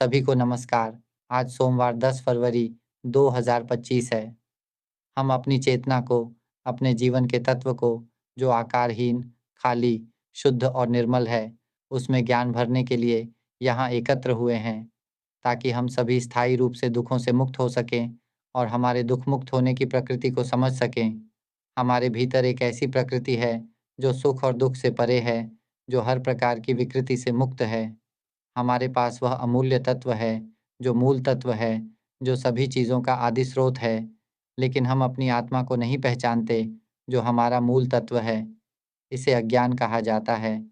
सभी को नमस्कार। आज सोमवार 10 फरवरी 2025 है। हम अपनी चेतना को, अपने जीवन के तत्व को, जो आकारहीन, खाली, शुद्ध और निर्मल है, उसमें ज्ञान भरने के लिए यहाँ एकत्र हुए हैं, ताकि हम सभी स्थायी रूप से दुखों से मुक्त हो सकें और हमारे दुख मुक्त होने की प्रकृति को समझ सकें। हमारे भीतर एक ऐसी प्रकृति है, जो सुख और दुख से परे है, जो हर प्रकार की विकृति से मुक्त है। हमारे पास वह अमूल्य तत्व है, जो मूल तत्व है, जो सभी चीज़ों का आदि स्रोत है, लेकिन हम अपनी आत्मा को नहीं पहचानते, जो हमारा मूल तत्व है। इसे अज्ञान कहा जाता है।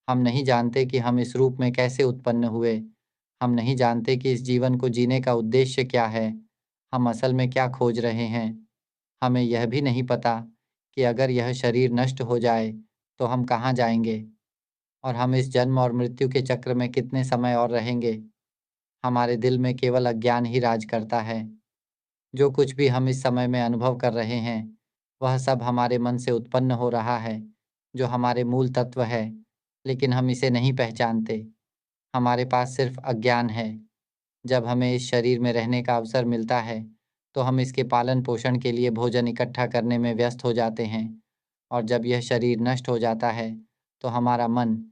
हम नहीं जानते कि हम इस रूप में कैसे उत्पन्न हुए। हम नहीं जानते कि इस जीवन को जीने का उद्देश्य क्या है। हम असल में क्या खोज रहे हैं। हमें यह भी नहीं पता कि अगर यह शरीर नष्ट हो जाए, तो हम कहाँ जाएंगे और हम इस जन्म और मृत्यु के चक्र में कितने समय और रहेंगे। हमारे दिल में केवल अज्ञान ही राज करता है। जो कुछ भी हम इस समय में अनुभव कर रहे हैं, वह सब हमारे मन से उत्पन्न हो रहा है, जो हमारे मूल तत्व है, लेकिन हम इसे नहीं पहचानते। हमारे पास सिर्फ अज्ञान है। जब हमें इस शरीर में रहने का अवसर मिलता है, तो हम इसके पालन पोषण के लिए भोजन इकट्ठा करने में व्यस्त हो जाते हैं, और जब यह शरीर नष्ट हो जाता है, तो हमारा मन,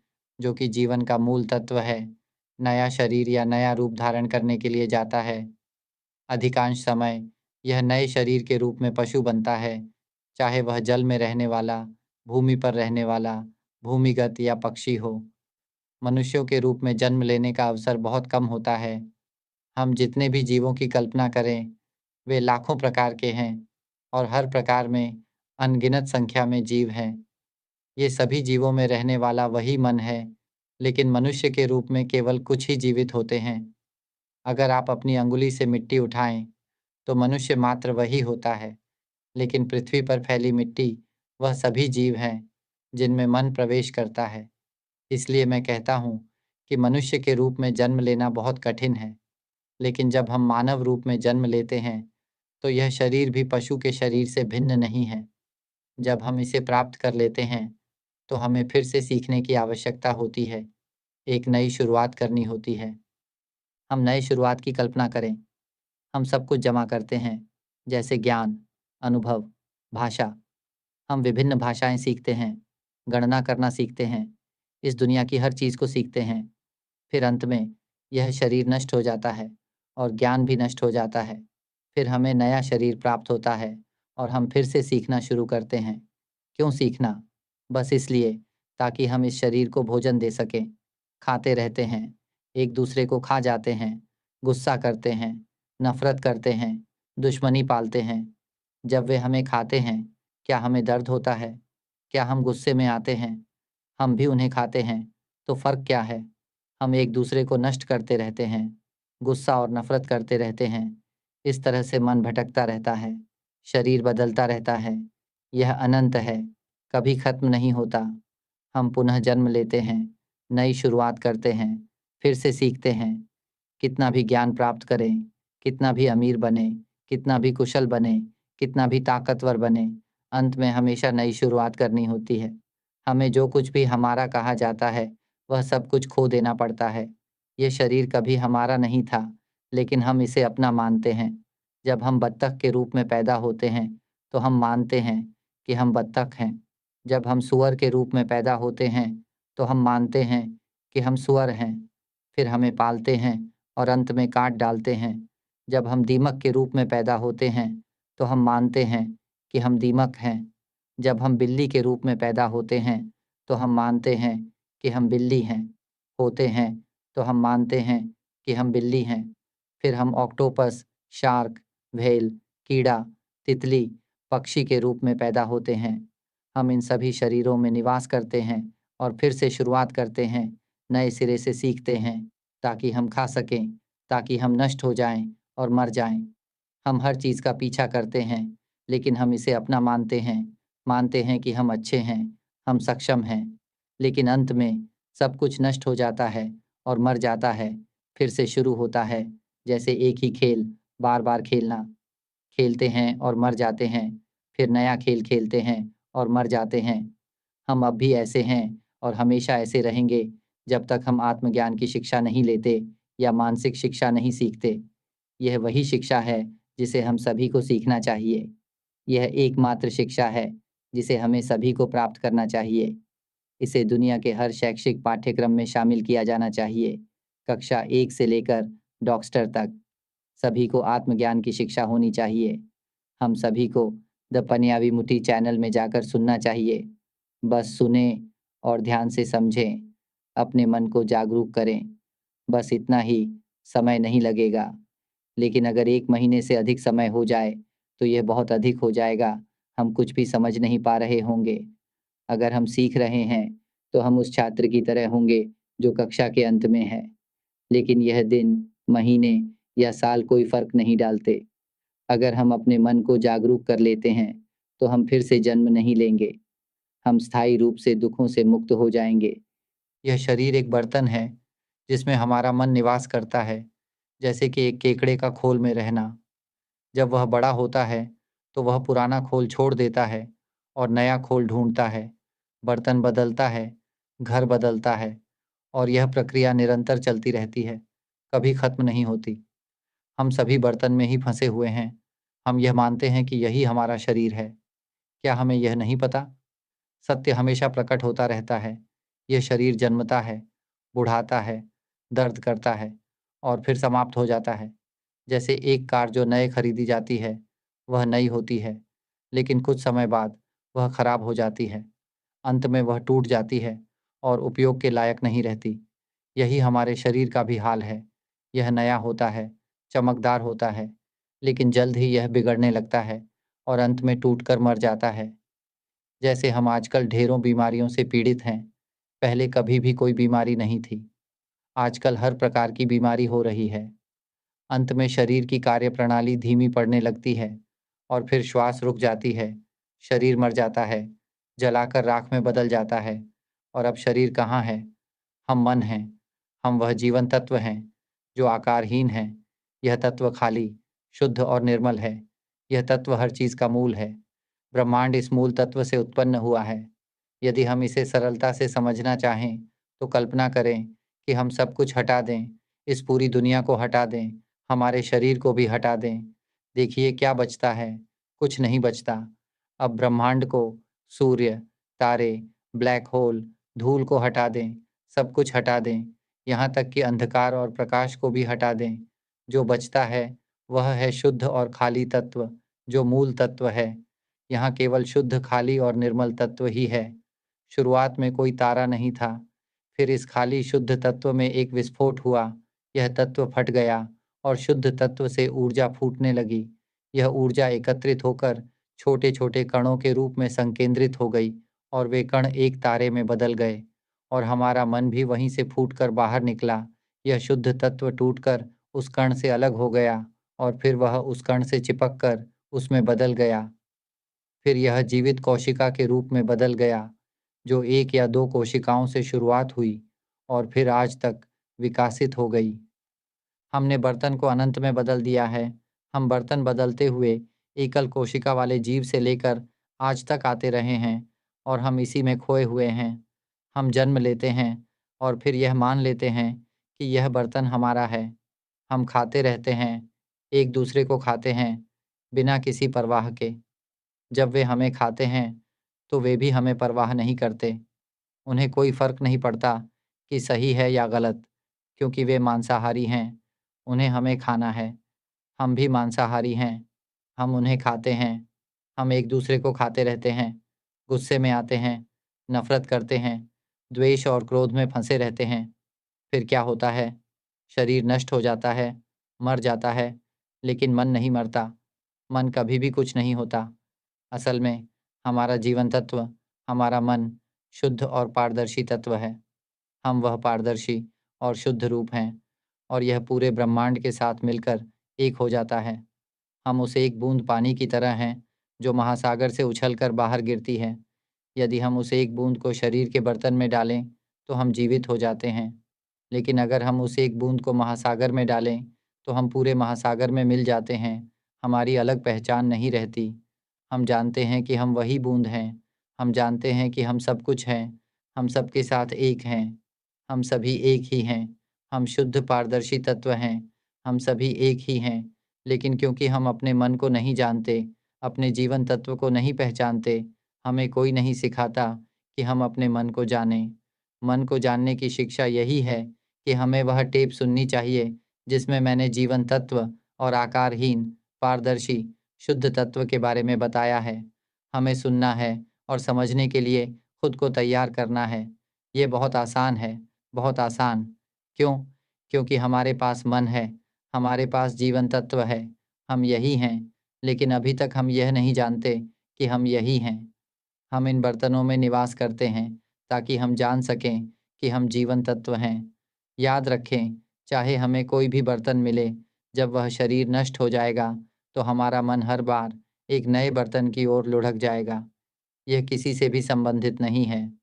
जो कि जीवन का मूल तत्व है, नया शरीर या नया रूप धारण करने के लिए जाता है। अधिकांश समय यह नए शरीर के रूप में पशु बनता है, चाहे वह जल में रहने वाला, भूमि पर रहने वाला, भूमिगत या पक्षी हो। मनुष्यों के रूप में जन्म लेने का अवसर बहुत कम होता है। हम जितने भी जीवों की कल्पना करें, वे लाखों प्रकार के हैं, और हर प्रकार में अनगिनत संख्या में जीव हैं। ये सभी जीवों में रहने वाला वही मन है, लेकिन मनुष्य के रूप में केवल कुछ ही जीवित होते हैं। अगर आप अपनी अंगुली से मिट्टी उठाएं, तो मनुष्य मात्र वही होता है, लेकिन पृथ्वी पर फैली मिट्टी वह सभी जीव हैं जिनमें मन प्रवेश करता है। इसलिए मैं कहता हूँ कि मनुष्य के रूप में जन्म लेना बहुत कठिन है, लेकिन जब हम मानव रूप में जन्म लेते हैं, तो यह शरीर भी पशु के शरीर से भिन्न नहीं है। जब हम इसे प्राप्त कर लेते हैं, तो हमें फिर से सीखने की आवश्यकता होती है, एक नई शुरुआत करनी होती है। हम नई शुरुआत की कल्पना करें। हम सब कुछ जमा करते हैं, जैसे ज्ञान, अनुभव, भाषा। हम विभिन्न भाषाएं सीखते हैं, गणना करना सीखते हैं, इस दुनिया की हर चीज़ को सीखते हैं। फिर अंत में यह शरीर नष्ट हो जाता है और ज्ञान भी नष्ट हो जाता है। फिर हमें नया शरीर प्राप्त होता है और हम फिर से सीखना शुरू करते हैं। क्यों सीखना? बस इसलिए, ताकि हम इस शरीर को भोजन दे सकें। खाते रहते हैं, एक दूसरे को खा जाते हैं, गुस्सा करते हैं, नफरत करते हैं, दुश्मनी पालते हैं। जब वे हमें खाते हैं, क्या हमें दर्द होता है? क्या हम गुस्से में आते हैं? हम भी उन्हें खाते हैं, तो फ़र्क क्या है? हम एक दूसरे को नष्ट करते रहते हैं, गुस्सा और नफरत करते रहते हैं। इस तरह से मन भटकता रहता है, शरीर बदलता रहता है। यह अनंत है, कभी खत्म नहीं होता। हम पुनः जन्म लेते हैं, नई शुरुआत करते हैं, फिर से सीखते हैं। कितना भी ज्ञान प्राप्त करें, कितना भी अमीर बने, कितना भी कुशल बने, कितना भी ताकतवर बने, अंत में हमेशा नई शुरुआत करनी होती है। हमें जो कुछ भी हमारा कहा जाता है, वह सब कुछ खो देना पड़ता है। ये शरीर कभी हमारा नहीं था, लेकिन हम इसे अपना मानते हैं। जब हम बत्तख के रूप में पैदा होते हैं, तो हम मानते हैं कि हम बत्तख हैं। जब हम सूअर के रूप में पैदा होते हैं, तो हम मानते हैं कि हम सूअर हैं। फिर हमें पालते हैं और अंत में काट डालते हैं। जब हम दीमक के रूप में पैदा होते हैं, तो हम मानते हैं कि हम दीमक हैं। जब हम बिल्ली के रूप में पैदा होते हैं, तो हम मानते हैं कि हम बिल्ली हैं। होते हैं, तो हम मानते हैं कि हम बिल्ली हैं। फिर हम ऑक्टोपस, शार्क, व्हेल, कीड़ा, तितली, पक्षी के रूप में पैदा होते हैं। हम इन सभी शरीरों में निवास करते हैं और फिर से शुरुआत करते हैं, नए सिरे से सीखते हैं, ताकि हम खा सकें, ताकि हम नष्ट हो जाएं और मर जाएं। हम हर चीज़ का पीछा करते हैं, लेकिन हम इसे अपना मानते हैं कि हम अच्छे हैं, हम सक्षम हैं। लेकिन अंत में सब कुछ नष्ट हो जाता है और मर जाता है, फिर से शुरू होता है, जैसे एक ही खेल बार-बार खेलना। खेलते हैं और मर जाते हैं, फिर नया खेल खेलते हैं और मर जाते हैं। हम अब भी ऐसे हैं और हमेशा ऐसे रहेंगे, जब तक हम आत्मज्ञान की शिक्षा नहीं लेते या मानसिक शिक्षा नहीं सीखते। यह वही शिक्षा है जिसे हम सभी को सीखना चाहिए। यह एकमात्र शिक्षा है जिसे हमें सभी को प्राप्त करना चाहिए। इसे दुनिया के हर शैक्षिक पाठ्यक्रम में शामिल किया जाना चाहिए। कक्षा 1 से लेकर डॉक्टर तक सभी को आत्मज्ञान की शिक्षा होनी चाहिए। हम सभी को द पंजाबी चैनल में जाकर सुनना चाहिए। बस सुने और ध्यान से समझें, अपने मन को जागरूक करें। बस इतना ही, समय नहीं लगेगा। लेकिन अगर 1 महीने से अधिक समय हो जाए, तो यह बहुत अधिक हो जाएगा। हम कुछ भी समझ नहीं पा रहे होंगे। अगर हम सीख रहे हैं, तो हम उस छात्र की तरह होंगे जो कक्षा के अंत में है। लेकिन यह दिन, महीने या साल कोई फ़र्क नहीं डालते। अगर हम अपने मन को जागरूक कर लेते हैं, तो हम फिर से जन्म नहीं लेंगे। हम स्थायी रूप से दुखों से मुक्त हो जाएँगे। यह शरीर एक बर्तन है, जिसमें हमारा मन निवास करता है, जैसे कि एक केकड़े का खोल में रहना। जब वह बड़ा होता है, तो वह पुराना खोल छोड़ देता है और नया खोल ढूँढता है। बर्तन बदलता है, घर बदलता है और यह प्रक्रिया निरंतर चलती रहती है, कभी ख़त्म नहीं होती। हम सभी बर्तन में ही फँसे हुए हैं। हम यह मानते हैं कि यही हमारा शरीर है। क्या हमें यह नहीं पता? सत्य हमेशा प्रकट होता रहता है। यह शरीर जन्मता है, बुढ़ाता है, दर्द करता है और फिर समाप्त हो जाता है। जैसे एक कार जो नए खरीदी जाती है, वह नई होती है, लेकिन कुछ समय बाद वह खराब हो जाती है। अंत में वह टूट जाती है और उपयोग के लायक नहीं रहती। यही हमारे शरीर का भी हाल है। यह नया होता है, चमकदार होता है, लेकिन जल्द ही यह बिगड़ने लगता है और अंत में टूटकर मर जाता है। जैसे हम आजकल ढेरों बीमारियों से पीड़ित हैं, पहले कभी भी कोई बीमारी नहीं थी। आजकल हर प्रकार की बीमारी हो रही है। अंत में शरीर की कार्यप्रणाली धीमी पड़ने लगती है और फिर श्वास रुक जाती है, शरीर मर जाता है, जलाकर राख में बदल जाता है। और अब शरीर कहाँ है? हम मन हैं। हम वह जीवन तत्व हैं, जो आकारहीन है। यह तत्व खाली, शुद्ध और निर्मल है। यह तत्व हर चीज़ का मूल है। ब्रह्मांड इस मूल तत्व से उत्पन्न हुआ है। यदि हम इसे सरलता से समझना चाहें, तो कल्पना करें कि हम सब कुछ हटा दें, इस पूरी दुनिया को हटा दें, हमारे शरीर को भी हटा दें। देखिए क्या बचता है? कुछ नहीं बचता। अब ब्रह्मांड को, सूर्य, तारे, ब्लैक होल, धूल को हटा दें, सब कुछ हटा दें, यहाँ तक कि अंधकार और प्रकाश को भी हटा दें। जो बचता है, वह है शुद्ध और खाली तत्व, जो मूल तत्व है। यहाँ केवल शुद्ध, खाली और निर्मल तत्व ही है। शुरुआत में कोई तारा नहीं था। फिर इस खाली शुद्ध तत्व में एक विस्फोट हुआ। यह तत्व फट गया और शुद्ध तत्व से ऊर्जा फूटने लगी। यह ऊर्जा एकत्रित होकर छोटे-छोटे कणों के रूप में संकेंद्रित हो गई और वे कण एक तारे में बदल गए और हमारा मन भी वहीं से फूटकर बाहर निकला। यह शुद्ध तत्व टूटकर उस कण से अलग हो गया और फिर वह उस कण से चिपक कर उसमें बदल गया। फिर यह जीवित कोशिका के रूप में बदल गया, जो 1 या 2 कोशिकाओं से शुरुआत हुई और फिर आज तक विकासित हो गई। हमने बर्तन को अनंत में बदल दिया है। हम बर्तन बदलते हुए एकल कोशिका वाले जीव से लेकर आज तक आते रहे हैं और हम इसी में खोए हुए हैं। हम जन्म लेते हैं और फिर यह मान लेते हैं कि यह बर्तन हमारा है। हम खाते रहते हैं, एक दूसरे को खाते हैं, बिना किसी परवाह के। जब वे हमें खाते हैं, तो वे भी हमें परवाह नहीं करते। उन्हें कोई फ़र्क नहीं पड़ता कि सही है या गलत, क्योंकि वे मांसाहारी हैं। उन्हें हमें खाना है। हम भी मांसाहारी हैं। हम उन्हें खाते हैं। हम एक-दूसरे को खाते रहते हैं, गुस्से में आते हैं, नफ़रत करते हैं, द्वेष और क्रोध में फँसे रहते हैं। फिर क्या होता है? शरीर नष्ट हो जाता है, मर जाता है, लेकिन मन नहीं मरता। मन कभी भी कुछ नहीं होता। असल में हमारा जीवन तत्व, हमारा मन शुद्ध और पारदर्शी तत्व है। हम वह पारदर्शी और शुद्ध रूप हैं और यह पूरे ब्रह्मांड के साथ मिलकर एक हो जाता है। हम उस एक बूंद पानी की तरह हैं, जो महासागर से उछलकर बाहर गिरती है। यदि हम उस एक बूंद को शरीर के बर्तन में डालें, तो हम जीवित हो जाते हैं। लेकिन अगर हम उस एक बूंद को महासागर में डालें, तो हम पूरे महासागर में मिल जाते हैं। हमारी अलग पहचान नहीं रहती। हम जानते हैं कि हम वही बूंद हैं। हम जानते हैं कि हम सब कुछ हैं। हम सबके साथ एक हैं। हम सभी एक ही हैं हम शुद्ध पारदर्शी तत्व हैं, हम सभी एक ही हैं, लेकिन क्योंकि हम अपने मन को नहीं जानते, अपने जीवन तत्व को नहीं पहचानते, हमें कोई नहीं सिखाता कि हम अपने मन को जानें। मन को जानने की शिक्षा यही है कि हमें वह टेप सुननी चाहिए, जिसमें मैंने जीवन तत्व और आकारहीन, पारदर्शी, शुद्ध तत्व के बारे में बताया है। हमें सुनना है और समझने के लिए खुद को तैयार करना है। ये बहुत आसान है, बहुत आसान। क्यों? क्योंकि हमारे पास मन है, हमारे पास जीवन तत्व है, हम यही हैं, लेकिन अभी तक हम यह नहीं जानते कि हम यही हैं। हम इन बर्तनों में निवास करते हैं ताकि हम जान सकें कि हम जीवन तत्व हैं। याद रखें, चाहे हमें कोई भी बर्तन मिले, जब वह शरीर नष्ट हो जाएगा, तो हमारा मन हर बार एक नए बर्तन की ओर लुढ़क जाएगा। यह किसी से भी संबंधित नहीं है।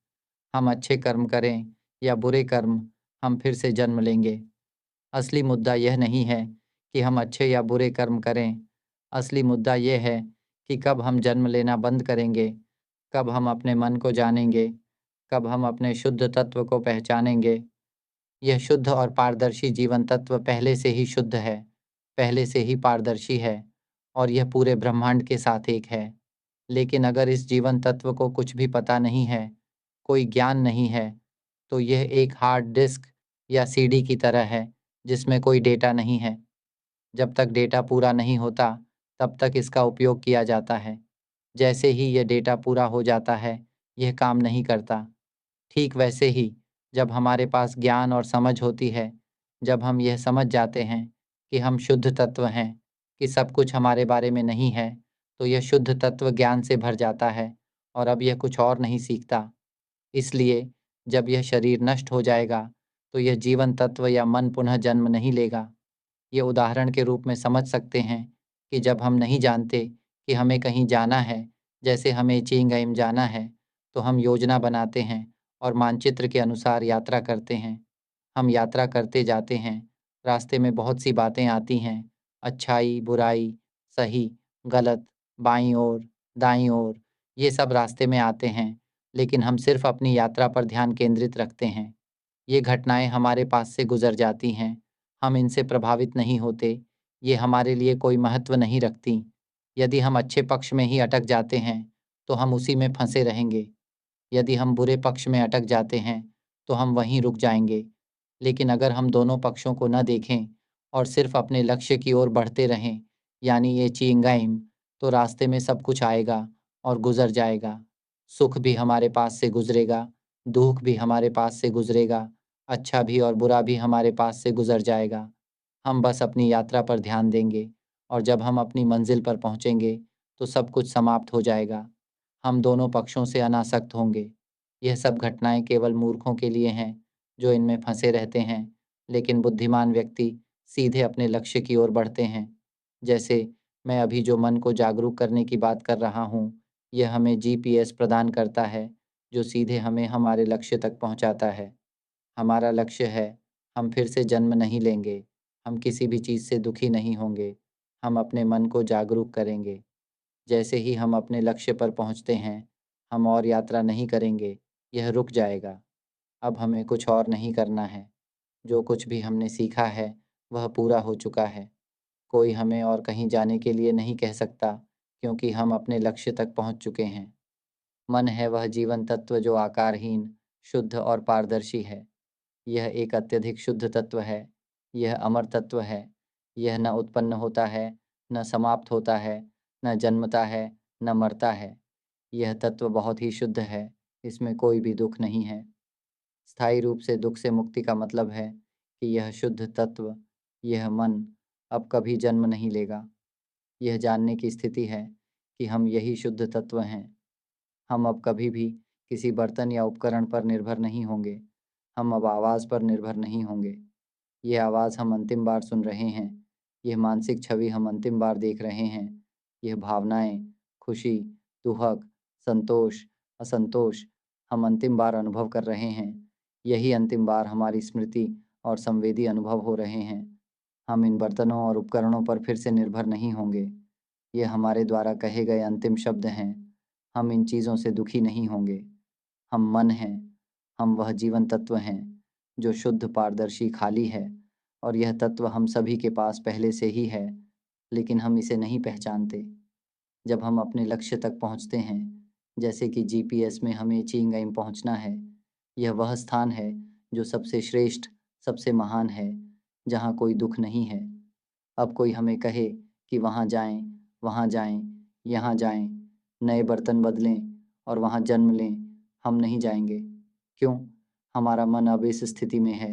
हम अच्छे कर्म करें या बुरे कर्म, हम फिर से जन्म लेंगे। असली मुद्दा यह नहीं है कि हम अच्छे या बुरे कर्म करें। असली मुद्दा यह है कि कब हम जन्म लेना बंद करेंगे, कब हम अपने मन को जानेंगे, कब हम अपने शुद्ध तत्व को पहचानेंगे। यह शुद्ध और पारदर्शी जीवन तत्व पहले से ही शुद्ध है, पहले से ही पारदर्शी है और यह पूरे ब्रह्मांड के साथ एक है। लेकिन अगर इस जीवन तत्व को कुछ भी पता नहीं है, कोई ज्ञान नहीं है, तो यह एक हार्ड डिस्क या सीडी की तरह है, जिसमें कोई डेटा नहीं है। जब तक डेटा पूरा नहीं होता, तब तक इसका उपयोग किया जाता है। जैसे ही यह डेटा पूरा हो जाता है, यह काम नहीं करता। ठीक वैसे ही, जब हमारे पास ज्ञान और समझ होती है, जब हम यह समझ जाते हैं कि हम शुद्ध तत्व हैं, कि सब कुछ हमारे बारे में नहीं है, तो यह शुद्ध तत्व ज्ञान से भर जाता है और अब यह कुछ और नहीं सीखता। इसलिए जब यह शरीर नष्ट हो जाएगा, तो यह जीवन तत्व या मन पुनः जन्म नहीं लेगा। ये उदाहरण के रूप में समझ सकते हैं कि जब हम नहीं जानते कि हमें कहीं जाना है, जैसे हमें चींग-गाइम जाना है, तो हम योजना बनाते हैं और मानचित्र के अनुसार यात्रा करते हैं। हम यात्रा करते जाते हैं, रास्ते में बहुत सी बातें आती हैं, अच्छाई, बुराई, सही, गलत, बाईं ओर, दाईं ओर, ये सब रास्ते में आते हैं, लेकिन हम सिर्फ अपनी यात्रा पर ध्यान केंद्रित रखते हैं। ये घटनाएँ हमारे पास से गुज़र जाती हैं, हम इनसे प्रभावित नहीं होते, ये हमारे लिए कोई महत्व नहीं रखतीं। यदि हम अच्छे पक्ष में ही अटक जाते हैं, तो हम उसी में फँसे रहेंगे। यदि हम बुरे पक्ष में अटक जाते हैं, तो हम वहीं रुक जाएँगे। लेकिन अगर हम दोनों पक्षों को न देखें और सिर्फ़ अपने लक्ष्य की ओर बढ़ते रहें, यानी ये चींगाइम, तो रास्ते में सब कुछ आएगा और गुज़र जाएगा। सुख भी हमारे पास से गुज़रेगा, दुःख भी हमारे पास से गुज़रेगा, अच्छा भी और बुरा भी हमारे पास से गुज़र जाएगा। हम बस अपनी यात्रा पर ध्यान देंगे और जब हम अपनी मंज़िल पर पहुँचेंगे, तो सब कुछ समाप्त हो जाएगा। हम दोनों पक्षों से अनासक्त होंगे। यह सब घटनाएँ केवल मूर्खों के लिए हैं, जो इनमें फँसे रहते हैं, लेकिन बुद्धिमान व्यक्ति सीधे अपने लक्ष्य की ओर बढ़ते हैं। जैसे मैं अभी जो मन को जागरूक करने की बात कर रहा हूँ, यह हमें जीपीएस प्रदान करता है, जो सीधे हमें हमारे लक्ष्य तक पहुँचाता है। हमारा लक्ष्य है, हम फिर से जन्म नहीं लेंगे, हम किसी भी चीज़ से दुखी नहीं होंगे, हम अपने मन को जागरूक करेंगे। जैसे ही हम अपने लक्ष्य पर पहुंचते हैं, हम और यात्रा नहीं करेंगे, यह रुक जाएगा। अब हमें कुछ और नहीं करना है। जो कुछ भी हमने सीखा है, वह पूरा हो चुका है। कोई हमें और कहीं जाने के लिए नहीं कह सकता, क्योंकि हम अपने लक्ष्य तक पहुंच चुके हैं। मन है वह जीवन तत्व जो आकारहीन, शुद्ध और पारदर्शी है। यह एक अत्यधिक शुद्ध तत्व है। यह अमर तत्व है। यह न उत्पन्न होता है, न समाप्त होता है, न जन्मता है, न मरता है। यह तत्व बहुत ही शुद्ध है। इसमें कोई भी दुःख नहीं है। स्थायी रूप से दुःख से मुक्ति का मतलब है कि यह शुद्ध तत्व, यह मन अब कभी जन्म नहीं लेगा। यह जानने की स्थिति है कि हम यही शुद्ध तत्व हैं। हम अब कभी भी किसी बर्तन या उपकरण पर निर्भर नहीं होंगे। हम अब आवाज़ पर निर्भर नहीं होंगे। ये आवाज़ हम अंतिम बार सुन रहे हैं। यह मानसिक छवि हम अंतिम बार देख रहे हैं। यह भावनाएँ, खुशी, दुहक, संतोष, असंतोष हम अंतिम बार अनुभव कर रहे हैं। यही अंतिम बार हमारी स्मृति और संवेदी अनुभव हो रहे हैं। हम इन बर्तनों और उपकरणों पर फिर से निर्भर नहीं होंगे। ये हमारे द्वारा कहे गए अंतिम शब्द हैं। हम इन चीज़ों से दुखी नहीं होंगे। हम मन हैं, हम वह जीवन तत्व हैं, जो शुद्ध, पारदर्शी, खाली है। और यह तत्व हम सभी के पास पहले से ही है, लेकिन हम इसे नहीं पहचानते। जब हम अपने लक्ष्य तक पहुंचते हैं, जैसे कि जीपीएस में हमें चिंगम पहुंचना है, यह वह स्थान है जो सबसे श्रेष्ठ, सबसे महान है, जहां कोई दुख नहीं है। अब कोई हमें कहे कि वहाँ जाएं, यहाँ जाएं, नए बर्तन बदलें और वहाँ जन्म लें, हम नहीं जाएंगे। क्यों? हमारा मन अब इस स्थिति में है।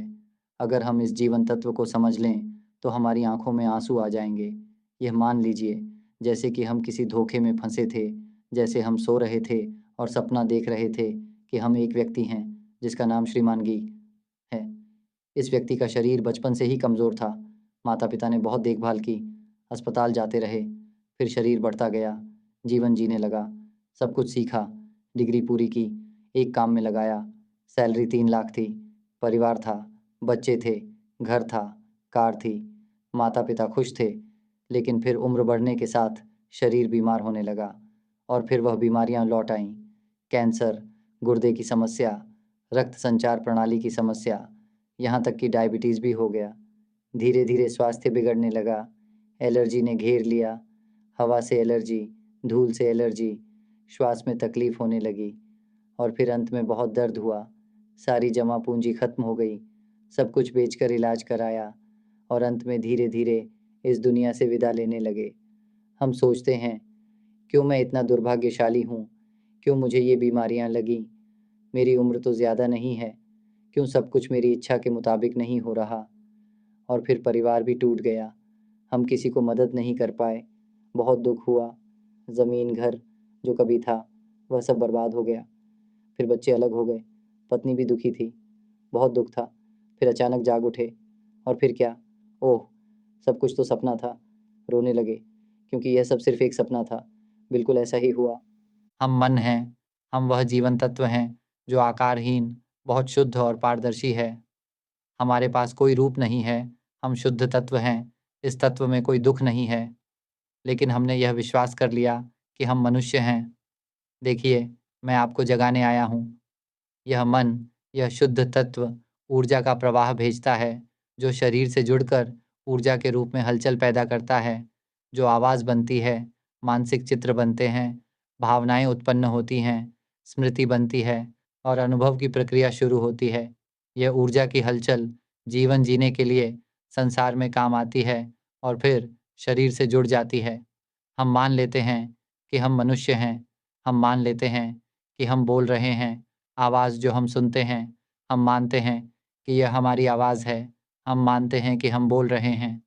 अगर हम इस जीवन तत्व को समझ लें तो हमारी आंखों में आंसू आ जाएंगे। यह मान लीजिए जैसे कि हम किसी धोखे में फंसे थे, जैसे हम सो रहे थे और सपना देख रहे थे कि हम एक व्यक्ति हैं जिसका नाम श्रीमान गी है। इस व्यक्ति का शरीर बचपन से ही कमज़ोर था। माता पिता ने बहुत देखभाल की, अस्पताल जाते रहे, फिर शरीर बढ़ता गया, जीवन जीने लगा, सब कुछ सीखा, डिग्री पूरी की, एक काम में लगाया, सैलरी 3 लाख थी, परिवार था, बच्चे थे, घर था, कार थी, माता पिता खुश थे। लेकिन फिर उम्र बढ़ने के साथ शरीर बीमार होने लगा और फिर वह बीमारियां लौट आईं। कैंसर, गुर्दे की समस्या, रक्त संचार प्रणाली की समस्या, यहाँ तक कि डायबिटीज़ भी हो गया। धीरे धीरे स्वास्थ्य बिगड़ने लगा, एलर्जी ने घेर लिया, हवा से एलर्जी, धूल से एलर्जी, श्वास में तकलीफ होने लगी और फिर अंत में बहुत दर्द हुआ। सारी जमा पूंजी खत्म हो गई, सब कुछ बेचकर इलाज कराया और अंत में धीरे धीरे इस दुनिया से विदा लेने लगे। हम सोचते हैं, क्यों मैं इतना दुर्भाग्यशाली हूँ? क्यों मुझे ये बीमारियाँ लगीं? मेरी उम्र तो ज़्यादा नहीं है, क्यों सब कुछ मेरी इच्छा के मुताबिक नहीं हो रहा? और फिर परिवार भी टूट गया, हम किसी को मदद नहीं कर पाए, बहुत दुख हुआ। ज़मीन घर जो कभी था वह सब बर्बाद हो गया। फिर बच्चे अलग हो गए, पत्नी भी दुखी थी, बहुत दुख था। फिर अचानक जाग उठे और फिर क्या? ओह! सब कुछ तो सपना था। रोने लगे क्योंकि यह सब सिर्फ एक सपना था। बिल्कुल ऐसा ही हुआ। हम मन हैं, हम वह जीवन तत्व हैं जो आकारहीन, बहुत शुद्ध और पारदर्शी है। हमारे पास कोई रूप नहीं है, हम शुद्ध तत्व हैं, इस तत्व में कोई दुख नहीं है। लेकिन हमने यह विश्वास कर लिया कि हम मनुष्य हैं। देखिए, मैं आपको जगाने आया हूँ। यह मन, यह शुद्ध तत्व ऊर्जा का प्रवाह भेजता है, जो शरीर से जुड़कर ऊर्जा के रूप में हलचल पैदा करता है, जो आवाज़ बनती है, मानसिक चित्र बनते हैं, भावनाएं उत्पन्न होती हैं, स्मृति बनती है और अनुभव की प्रक्रिया शुरू होती है। यह ऊर्जा की हलचल जीवन जीने के लिए संसार में काम आती है और फिर शरीर से जुड़ जाती है। हम मान लेते हैं कि हम मनुष्य हैं, हम मान लेते हैं कि हम बोल रहे हैं, आवाज़ जो हम सुनते हैं, हम मानते हैं कि यह हमारी आवाज़ है, हम मानते हैं कि हम बोल रहे हैं।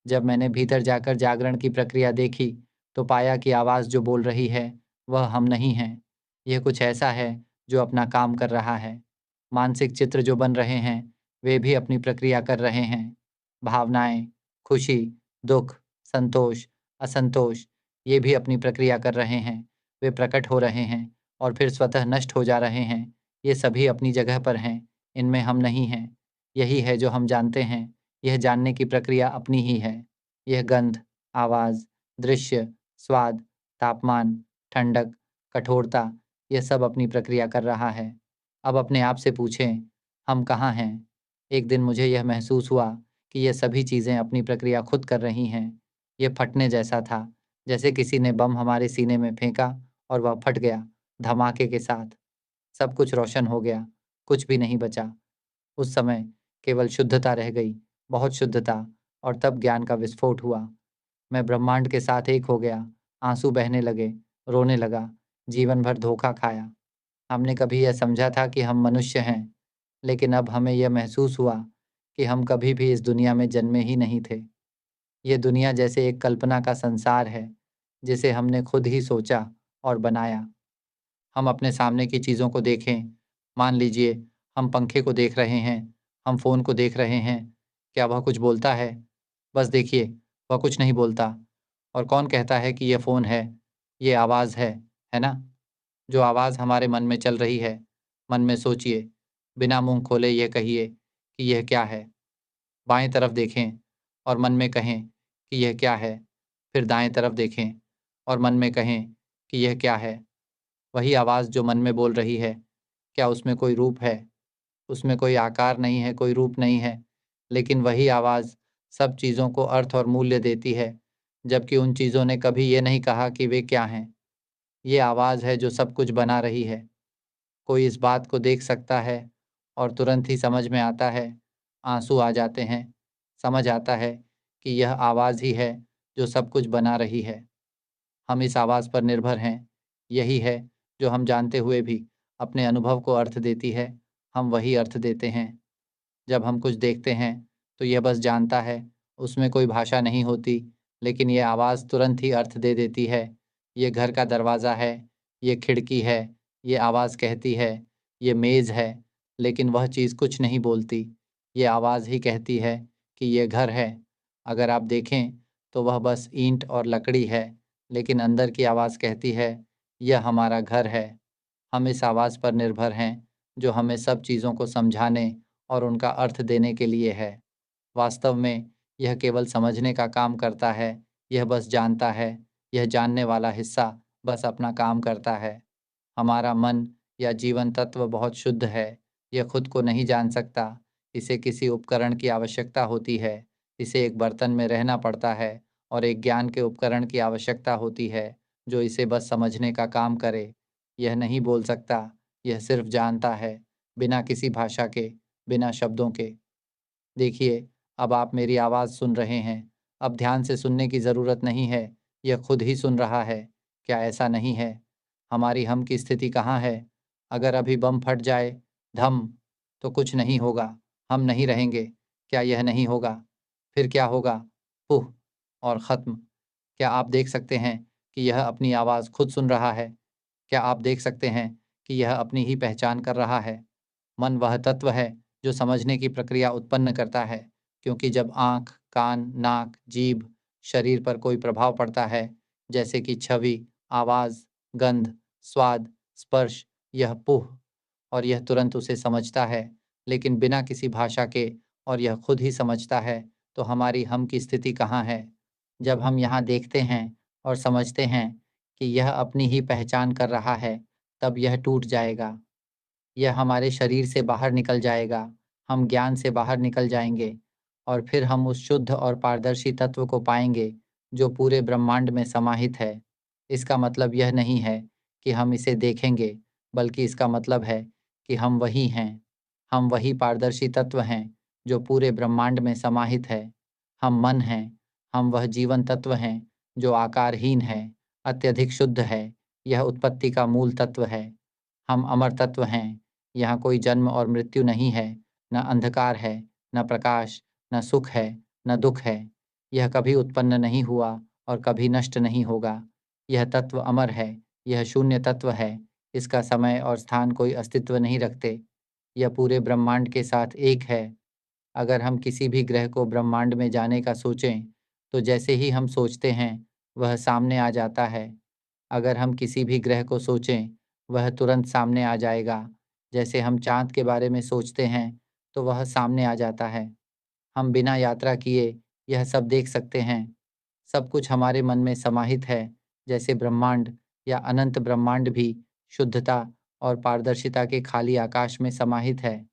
जब मैंने भीतर जाकर जागरण की प्रक्रिया देखी, तो पाया कि आवाज़ जो बोल रही है, वह हम नहीं हैं। यह कुछ ऐसा है जो अपना काम कर रहा है। मानसिक चित्र जो बन रहे हैं, वे भी अपनी प्रक्रिया कर रहे हैं। भावनाएँ, खुशी, दुःख, संतोष, असंतोष, ये भी अपनी प्रक्रिया कर रहे हैं। वे प्रकट हो रहे हैं और फिर स्वतः नष्ट हो जा रहे हैं। ये सभी अपनी जगह पर हैं, इनमें हम नहीं हैं। यही है जो हम जानते हैं, यह जानने की प्रक्रिया अपनी ही है। यह गंध, आवाज़, दृश्य, स्वाद, तापमान, ठंडक, कठोरता, यह सब अपनी प्रक्रिया कर रहा है। अब अपने आप से पूछें, हम कहाँ हैं? एक दिन मुझे यह महसूस हुआ कि ये सभी चीज़ें अपनी प्रक्रिया खुद कर रही हैं। ये फटने जैसा था, जैसे किसी ने बम हमारे सीने में फेंका और वह फट गया, धमाके के साथ। सब कुछ रोशन हो गया, कुछ भी नहीं बचा। उस समय केवल शुद्धता रह गई, बहुत शुद्धता, और तब ज्ञान का विस्फोट हुआ। मैं ब्रह्मांड के साथ एक हो गया, आंसू बहने लगे, रोने लगा, जीवन भर धोखा खाया। हमने कभी यह समझा था कि हम मनुष्य हैं, लेकिन अब हमें यह महसूस हुआ कि हम कभी भी इस दुनिया में जन्मे ही नहीं थे। ये दुनिया जैसे एक कल्पना का संसार है, जिसे हमने खुद ही सोचा और बनाया। हम अपने सामने की चीज़ों को देखें, मान लीजिए हम पंखे को देख रहे हैं, हम फ़ोन को देख रहे हैं, क्या वह कुछ बोलता है? बस देखिए, वह कुछ नहीं बोलता। और कौन कहता है कि यह फ़ोन है? ये आवाज़ है ना? जो आवाज़ हमारे मन में चल रही है, मन में सोचिए, बिना मुँह खोले यह कहिए कि यह क्या है? बाएँ तरफ देखें और मन में कहें कि यह क्या है? फिर दाएँ तरफ देखें और मन में कहें कि यह क्या है? वही आवाज़ जो मन में बोल रही है, क्या उसमें कोई रूप है? उसमें कोई आकार नहीं है, कोई रूप नहीं है, लेकिन वही आवाज़ सब चीज़ों को अर्थ और मूल्य देती है, जबकि उन चीज़ों ने कभी ये नहीं कहा कि वे क्या हैं। ये आवाज़ है जो सब कुछ बना रही है। कोई इस बात को देख सकता है और तुरंत ही समझ में आता है, आँसू आ जाते हैं। समझ आता है कि यह आवाज़ ही है जो सब कुछ बना रही है। हम इस आवाज़ पर निर्भर हैं। यही है जो हम जानते हुए भी अपने अनुभव को अर्थ देती है। हम वही अर्थ देते हैं। जब हम कुछ देखते हैं तो यह बस जानता है, उसमें कोई भाषा नहीं होती, लेकिन ये आवाज़ तुरंत ही अर्थ दे देती है। ये घर का दरवाज़ा है, ये खिड़की है, ये आवाज़ कहती है, ये मेज़ है, लेकिन वह चीज़ कुछ नहीं बोलती। ये आवाज़ ही कहती है कि ये घर है। अगर आप देखें तो वह बस ईंट और लकड़ी है, लेकिन अंदर की आवाज़ कहती है, यह हमारा घर है। हम इस आवाज़ पर निर्भर हैं, जो हमें सब चीज़ों को समझाने और उनका अर्थ देने के लिए है। वास्तव में यह केवल समझने का काम करता है, यह बस जानता है, यह जानने वाला हिस्सा बस अपना काम करता है। हमारा मन या जीवन तत्व बहुत शुद्ध है, यह खुद को नहीं जान सकता, इसे किसी उपकरण की आवश्यकता होती है, इसे एक बर्तन में रहना पड़ता है और एक ज्ञान के उपकरण की आवश्यकता होती है, जो इसे बस समझने का काम करे। यह नहीं बोल सकता, यह सिर्फ जानता है, बिना किसी भाषा के, बिना शब्दों के। देखिए, अब आप मेरी आवाज़ सुन रहे हैं। अब ध्यान से सुनने की ज़रूरत नहीं है, यह खुद ही सुन रहा है। क्या ऐसा नहीं है? हमारी हम की स्थिति कहाँ है? अगर अभी बम फट जाए, धम, तो कुछ नहीं होगा, हम नहीं रहेंगे। क्या यह नहीं होगा? फिर क्या होगा? पुह! और ख़त्म। क्या आप देख सकते हैं कि यह अपनी आवाज़ खुद सुन रहा है? क्या आप देख सकते हैं कि यह अपनी ही पहचान कर रहा है? मन वह तत्व है जो समझने की प्रक्रिया उत्पन्न करता है, क्योंकि जब आँख, कान, नाक, जीभ, शरीर पर कोई प्रभाव पड़ता है, जैसे कि छवि, आवाज़, गंध, स्वाद, स्पर्श, यह पुह और यह तुरंत उसे समझता है, लेकिन बिना किसी भाषा के, और यह खुद ही समझता है, तो हमारी हम की स्थिति कहाँ है? जब हम यहाँ देखते हैं और समझते हैं कि यह अपनी ही पहचान कर रहा है, तब यह टूट जाएगा। यह हमारे शरीर से बाहर निकल जाएगा, हम ज्ञान से बाहर निकल जाएँगे और फिर हम उस शुद्ध और पारदर्शी तत्व को पाएँगे, जो पूरे ब्रह्मांड में समाहित है। इसका मतलब यह नहीं है कि हम इसे देखेंगे, बल्कि इसका मतलब है कि हम वही हैं। हम वही पारदर्शी तत्व हैं, जो पूरे ब्रह्मांड में समाहित है। हम मन हैं, हम वह जीवन तत्व हैं, जो आकारहीन है, अत्यधिक शुद्ध है, यह उत्पत्ति का मूल तत्व है। हम अमर तत्व हैं, यहाँ कोई जन्म और मृत्यु नहीं है, न अंधकार है, न प्रकाश, न सुख है, न दुःख है। यह कभी उत्पन्न नहीं हुआ और कभी नष्ट नहीं होगा। यह तत्व अमर है, यह शून्य तत्व है, इसका समय और स्थान कोई अस्तित्व नहीं रखते। यह पूरे ब्रह्मांड के साथ एक है। अगर हम किसी भी ग्रह को ब्रह्मांड में जाने का सोचें, तो जैसे ही हम सोचते हैं, वह सामने आ जाता है। अगर हम किसी भी ग्रह को सोचें, वह तुरंत सामने आ जाएगा। जैसे हम चाँद के बारे में सोचते हैं, तो वह सामने आ जाता है। हम बिना यात्रा किए यह सब देख सकते हैं। सब कुछ हमारे मन में समाहित है, जैसे ब्रह्मांड या अनंत ब्रह्मांड भी शुद्धता और पारदर्शिता के खाली आकाश में समाहित है।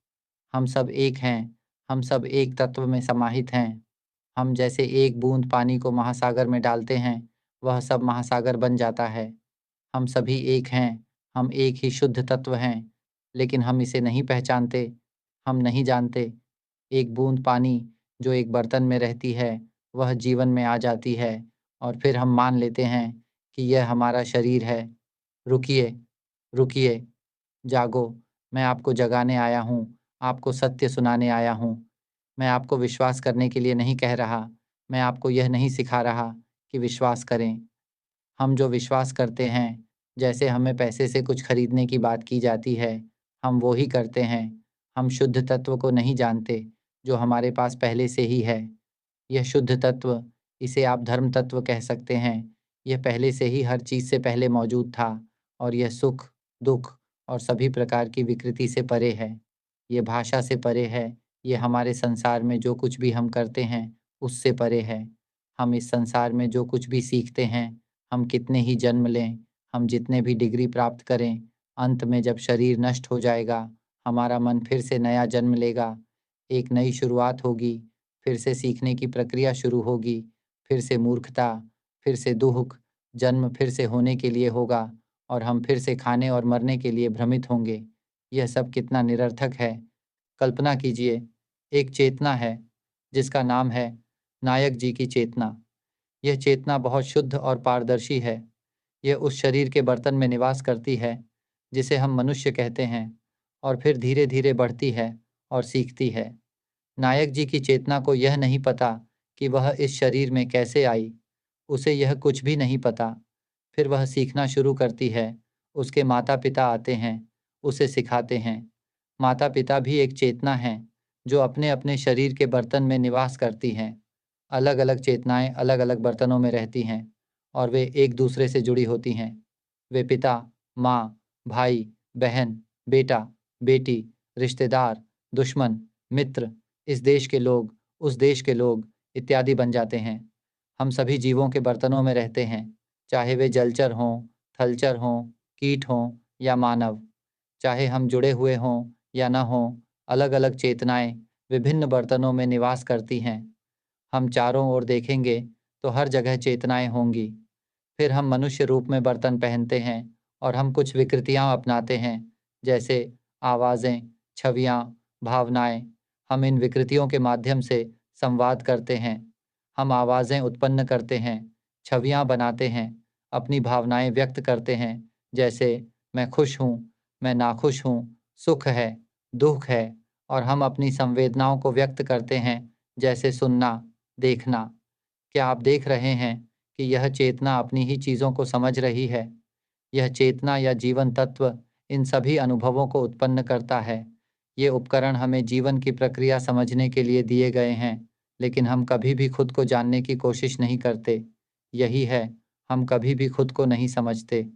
हम सब एक हैं, हम सब एक तत्व में समाहित हैं। हम जैसे एक बूंद पानी को महासागर में डालते हैं, वह सब महासागर बन जाता है। हम सभी एक हैं, हम एक ही शुद्ध तत्व हैं, लेकिन हम इसे नहीं पहचानते, हम नहीं जानते। एक बूंद पानी जो एक बर्तन में रहती है, वह जीवन में आ जाती है और फिर हम मान लेते हैं कि यह हमारा शरीर है। रुकिए, रुकिए, जागो, मैं आपको जगाने आया हूँ, आपको सत्य सुनाने आया हूँ। मैं आपको विश्वास करने के लिए नहीं कह रहा, मैं आपको यह नहीं सिखा रहा कि विश्वास करें। हम जो विश्वास करते हैं, जैसे हमें पैसे से कुछ खरीदने की बात की जाती है, हम वो ही करते हैं। हम शुद्ध तत्व को नहीं जानते, जो हमारे पास पहले से ही है। यह शुद्ध तत्व, इसे आप धर्म तत्व कह सकते हैं। यह पहले से ही हर चीज़ से पहले मौजूद था और यह सुख, दुःख और सभी प्रकार की विकृति से परे है। ये भाषा से परे है, ये हमारे संसार में जो कुछ भी हम करते हैं, उससे परे है। हम इस संसार में जो कुछ भी सीखते हैं, हम कितने ही जन्म लें, हम जितने भी डिग्री प्राप्त करें, अंत में जब शरीर नष्ट हो जाएगा, हमारा मन फिर से नया जन्म लेगा, एक नई शुरुआत होगी, फिर से सीखने की प्रक्रिया शुरू होगी, फिर से मूर्खता, फिर से दुःख, जन्म फिर से होने के लिए होगा और हम फिर से खाने और मरने के लिए भ्रमित होंगे। यह सब कितना निरर्थक है। कल्पना कीजिए, एक चेतना है, जिसका नाम है नायक जी की चेतना। यह चेतना बहुत शुद्ध और पारदर्शी है। यह उस शरीर के बर्तन में निवास करती है, जिसे हम मनुष्य कहते हैं, और फिर धीरे-धीरे बढ़ती है और सीखती है। नायक जी की चेतना को यह नहीं पता कि वह इस शरीर में कैसे आई। उसे यह कुछ भी नहीं पता। फिर वह सीखना शुरू करती है। उसके माता-पिता आते हैं, उसे सिखाते हैं। माता-पिता भी एक चेतना हैं, जो अपने-अपने शरीर के बर्तन में निवास करती हैं। अलग-अलग चेतनाएँ अलग-अलग बर्तनों में रहती हैं और वे एक-दूसरे से जुड़ी होती हैं। वे पिता, माँ, भाई, बहन, बेटा, बेटी, रिश्तेदार, दुश्मन, मित्र, इस देश के लोग, उस देश के लोग इत्यादि बन जाते हैं। हम सभी जीवों के बर्तनों में रहते हैं, चाहे वे जलचर हों, थलचर हों, कीट हों या मानव। चाहे हम जुड़े हुए हों या न हों, अलग-अलग चेतनाएँ विभिन्न बर्तनों में निवास करती हैं। हम चारों ओर देखेंगे तो हर जगह चेतनाएँ होंगी। फिर हम मनुष्य रूप में बर्तन पहनते हैं और हम कुछ विकृतियाँ अपनाते हैं, जैसे आवाज़ें, छवियाँ, भावनाएँ। हम इन विकृतियों के माध्यम से संवाद करते हैं। हम आवाज़ें उत्पन्न करते हैं, छवियाँ बनाते हैं, अपनी भावनाएँ व्यक्त करते हैं, जैसे मैं खुश हूँ, मैं नाखुश हूँ, सुख है, दुःख है, और हम अपनी संवेदनाओं को व्यक्त करते हैं, जैसे सुनना, देखना। क्या आप देख रहे हैं कि यह चेतना अपनी ही चीज़ों को समझ रही है? यह चेतना या जीवन तत्व इन सभी अनुभवों को उत्पन्न करता है। ये उपकरण हमें जीवन की प्रक्रिया समझने के लिए दिए गए हैं, लेकिन हम कभी भी खुद को जानने की कोशिश नहीं करते। यही है, हम कभी भी खुद को नहीं समझते।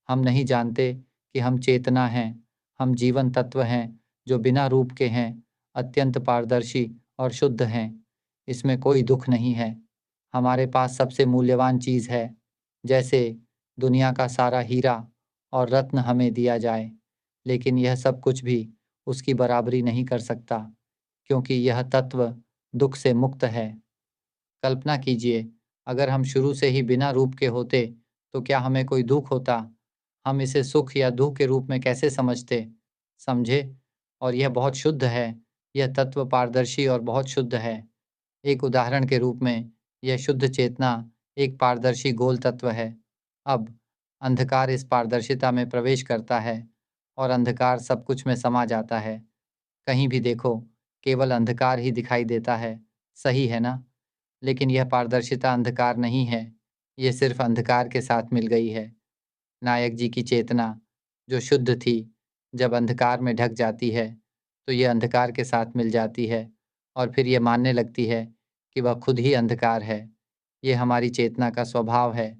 हम नहीं जानते कि हम चेतना हैं, हम जीवन तत्व हैं, जो बिना रूप के हैं, अत्यंत पारदर्शी और शुद्ध हैं। इसमें कोई दुःख नहीं है। हमारे पास सबसे मूल्यवान चीज़ है, जैसे दुनिया का सारा हीरा और रत्न हमें दिया जाए, लेकिन यह सब कुछ भी उसकी बराबरी नहीं कर सकता, क्योंकि यह तत्व दुःख से मुक्त है। कल्पना कीजिए, अगर हम शुरू से ही बिना रूप के होते, तो क्या हमें कोई दुःख होता? हम इसे सुख या दुःख के रूप में कैसे समझते? समझे? और यह बहुत शुद्ध है, यह तत्व पारदर्शी और बहुत शुद्ध है। एक उदाहरण के रूप में, यह शुद्ध चेतना एक पारदर्शी गोल तत्व है। अब अंधकार इस पारदर्शिता में प्रवेश करता है और अंधकार सब कुछ में समा जाता है। कहीं भी देखो, केवल अंधकार ही दिखाई देता है। सही है ना? लेकिन यह पारदर्शिता अंधकार नहीं है, ये सिर्फ अंधकार के साथ मिल गई है। नायक जी की चेतना, जो शुद्ध थी, जब अंधकार में ढक जाती है, तो ये अंधकार के साथ मिल जाती है और फिर ये मानने लगती है कि वह खुद ही अंधकार है। ये हमारी चेतना का स्वभाव है।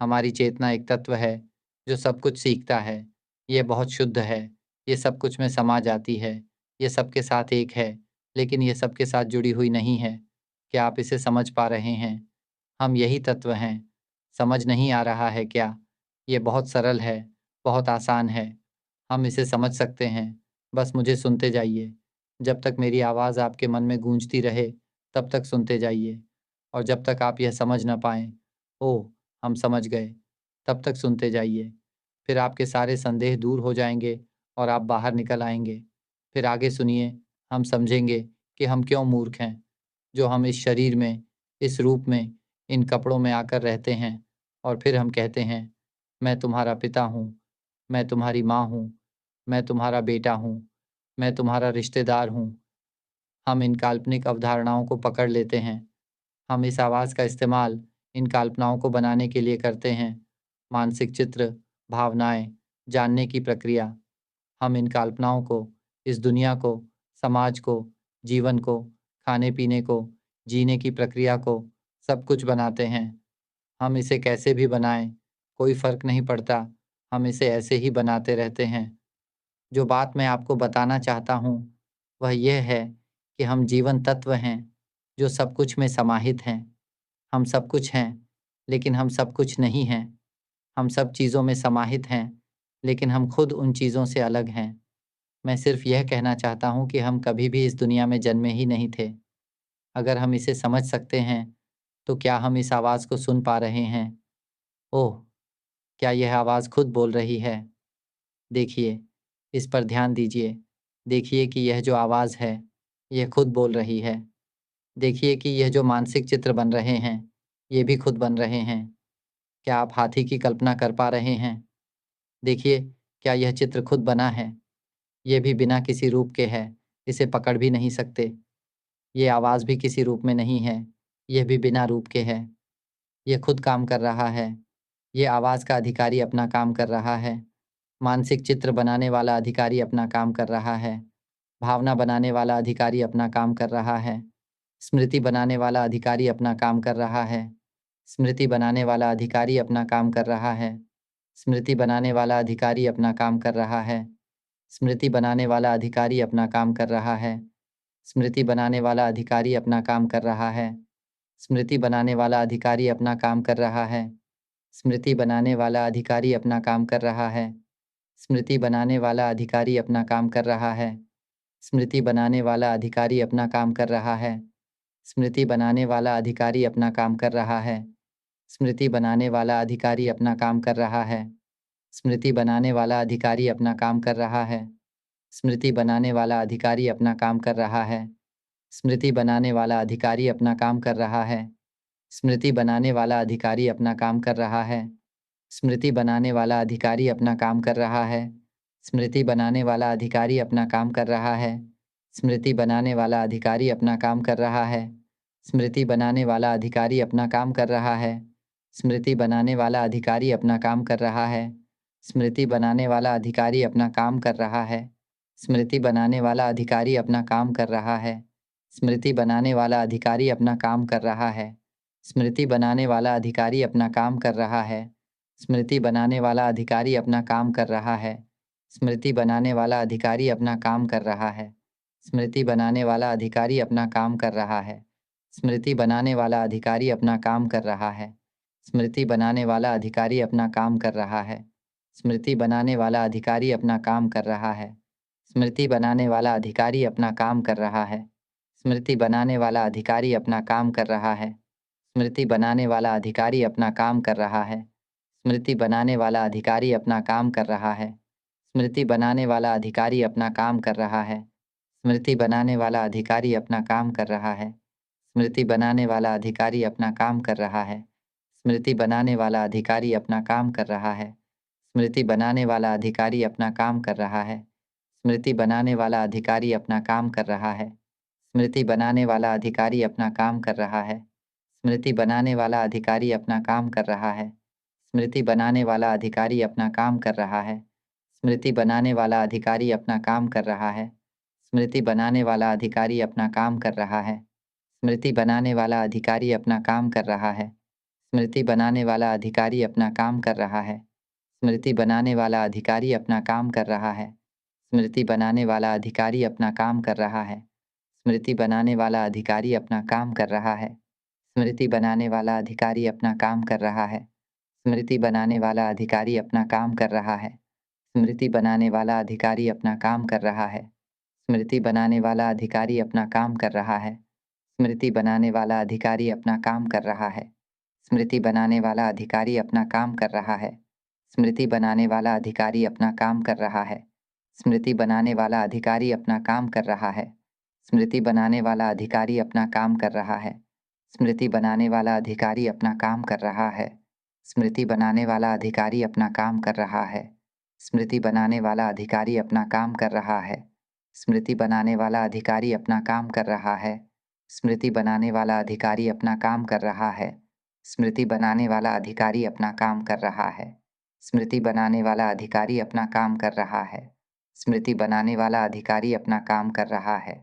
हमारी चेतना एक तत्व है, जो सब कुछ सीखता है। ये बहुत शुद्ध है, ये सब कुछ में समा जाती है, ये सबके साथ एक है, लेकिन ये सबके साथ जुड़ी हुई नहीं है। क्या आप इसे समझ पा रहे हैं? हम यही तत्व हैं। समझ नहीं आ रहा है क्या? ये बहुत सरल है, बहुत आसान है। हम इसे समझ सकते हैं, बस मुझे सुनते जाइए। जब तक मेरी आवाज़ आपके मन में गूंजती रहे, तब तक सुनते जाइए और जब तक आप यह समझ ना पाएँ, ओह! हम समझ गए, तब तक सुनते जाइए। फिर आपके सारे संदेह दूर हो जाएँगे और आप बाहर निकल आएँगे। फिर आगे सुनिए, हम समझेंगे कि हम क्यों मूर्ख हैं, जो हम इस शरीर में, इस रूप में, इन कपड़ों में आकर रहते हैं और फिर हम कहते हैं, मैं तुम्हारा पिता हूँ, मैं तुम्हारी माँ हूँ, मैं तुम्हारा बेटा हूँ, मैं तुम्हारा रिश्तेदार हूँ। हम इन काल्पनिक अवधारणाओं को पकड़ लेते हैं। हम इस आवाज़ का इस्तेमाल इन कल्पनाओं को बनाने के लिए करते हैं। मानसिक चित्र, भावनाएँ, जानने की प्रक्रिया। हम इन कल्पनाओं को, इस दुनिया को, समाज को, जीवन को, खाने-पीने को, जीने की प्रक्रिया को, सब कुछ बनाते हैं। हम इसे कैसे भी बनाएँ, कोई फ़र्क नहीं पड़ता। हम इसे ऐसे ही बनाते रहते हैं। जो बात मैं आपको बताना चाहता हूँ, वह यह है कि हम जीवन तत्व हैं, जो सब कुछ में समाहित हैं। हम सब कुछ हैं, लेकिन हम सब कुछ नहीं हैं। हम सब चीज़ों में समाहित हैं, लेकिन हम खुद उन चीज़ों से अलग हैं। मैं सिर्फ यह कहना चाहता हूँ कि हम कभी भी इस दुनिया में जन्मे ही नहीं थे। अगर हम इसे समझ सकते हैं, तो क्या हम इस आवाज़ को सुन पा रहे हैं? ओह! क्या यह आवाज़ खुद बोल रही है? देखिए, इस पर ध्यान दीजिए। देखिए कि यह जो आवाज़ है, यह खुद बोल रही है। देखिए कि यह जो मानसिक चित्र बन रहे हैं, ये भी खुद बन रहे हैं। क्या आप हाथी की कल्पना कर पा रहे हैं? देखिए, क्या यह चित्र खुद बना है? ये भी बिना किसी रूप के है, इसे पकड़ भी नहीं सकते। ये आवाज़ भी किसी रूप में नहीं है, यह भी बिना रूप के है। ये खुद काम कर रहा है। ये आवाज़ का अधिकारी अपना काम कर रहा है। मानसिक चित्र बनाने वाला अधिकारी अपना काम कर रहा है। भावना बनाने वाला अधिकारी अपना काम कर रहा है। स्मृति बनाने वाला अधिकारी अपना काम कर रहा है। स्मृति बनाने वाला अधिकारी अपना काम कर रहा है। स्मृति बनाने वाला अधिकारी अपना काम कर रहा है। स्मृति बनाने वाला अधिकारी अपना काम कर रहा है। स्मृति बनाने वाला अधिकारी अपना काम कर रहा है। स्मृति बनाने वाला अधिकारी अपना काम कर रहा है। स्मृति बनाने वाला अधिकारी अपना काम कर रहा है। स्मृति बनाने वाला अधिकारी अपना काम कर रहा है। स्मृति बनाने वाला अधिकारी अपना काम कर रहा है। स्मृति बनाने वाला अधिकारी अपना काम कर रहा है। स्मृति बनाने वाला अधिकारी अपना काम कर रहा है। स्मृति बनाने वाला अधिकारी अपना काम कर रहा है। स्मृति बनाने वाला अधिकारी अपना काम कर रहा है। स्मृति बनाने वाला अधिकारी अपना काम कर रहा है। स्मृति बनाने वाला अधिकारी अपना काम कर रहा है। स्मृति बनाने वाला अधिकारी अपना काम कर रहा है। स्मृति बनाने वाला अधिकारी अपना काम कर रहा है। स्मृति बनाने वाला अधिकारी अपना काम कर रहा है। स्मृति बनाने वाला अधिकारी अपना काम कर रहा है। स्मृति बनाने वाला अधिकारी अपना काम कर रहा है। स्मृति बनाने वाला अधिकारी अपना काम कर रहा है। स्मृति बनाने वाला अधिकारी अपना काम कर रहा है। स्मृति बनाने वाला अधिकारी अपना काम कर रहा है। स्मृति बनाने वाला अधिकारी अपना काम कर रहा है। स्मृति बनाने वाला अधिकारी अपना काम कर रहा है। स्मृति बनाने वाला अधिकारी अपना काम कर रहा है। स्मृति बनाने वाला अधिकारी अपना काम कर रहा है। स्मृति बनाने वाला अधिकारी अपना काम कर रहा है। स्मृति बनाने वाला अधिकारी अपना काम कर रहा है। स्मृति बनाने वाला अधिकारी अपना काम कर रहा है। स्मृति बनाने वाला अधिकारी अपना काम कर रहा है। स्मृति बनाने वाला अधिकारी अपना काम कर रहा है। स्मृति बनाने वाला अधिकारी अपना काम कर रहा है। स्मृति बनाने वाला अधिकारी अपना काम कर रहा है। स्मृति बनाने वाला अधिकारी अपना काम कर रहा है। स्मृति बनाने वाला अधिकारी अपना काम कर रहा है। स्मृति बनाने वाला अधिकारी अपना काम कर रहा है। स्मृति बनाने वाला अधिकारी अपना काम कर रहा है। स्मृति बनाने वाला अधिकारी अपना काम कर रहा है। स्मृति बनाने वाला अधिकारी अपना काम कर रहा है। स्मृति बनाने वाला अधिकारी अपना काम कर रहा है। स्मृति बनाने वाला अधिकारी अपना काम कर रहा है। स्मृति बनाने वाला अधिकारी अपना काम कर रहा है। स्मृति बनाने वाला अधिकारी अपना काम कर रहा है। स्मृति बनाने वाला अधिकारी अपना काम कर रहा है। स्मृति बनाने वाला अधिकारी अपना काम कर रहा है। स्मृति बनाने वाला अधिकारी अपना काम कर रहा है। स्मृति बनाने वाला अधिकारी अपना काम कर रहा है। स्मृति बनाने वाला अधिकारी अपना काम कर रहा है। स्मृति बनाने वाला अधिकारी अपना काम कर रहा है। स्मृति बनाने वाला अधिकारी अपना काम कर रहा है। स्मृति बनाने वाला अधिकारी अपना काम कर रहा है। स्मृति बनाने वाला अधिकारी अपना काम कर रहा है। स्मृति बनाने वाला अधिकारी अपना काम कर रहा है। स्मृति बनाने वाला अधिकारी अपना काम कर रहा है। स्मृति बनाने वाला अधिकारी अपना काम कर रहा है। स्मृति बनाने वाला अधिकारी अपना काम कर रहा है। स्मृति बनाने वाला अधिकारी अपना काम कर रहा है। स्मृति बनाने वाला अधिकारी अपना काम कर रहा है। स्मृति बनाने वाला अधिकारी अपना काम कर रहा है। स्मृति बनाने वाला अधिकारी अपना काम कर रहा है। स्मृति बनाने वाला अधिकारी अपना काम कर रहा है। स्मृति बनाने वाला अधिकारी अपना काम कर रहा है। स्मृति बनाने वाला अधिकारी अपना काम कर रहा है। स्मृति बनाने वाला अधिकारी अपना काम कर रहा है। स्मृति बनाने वाला अधिकारी अपना काम कर रहा है।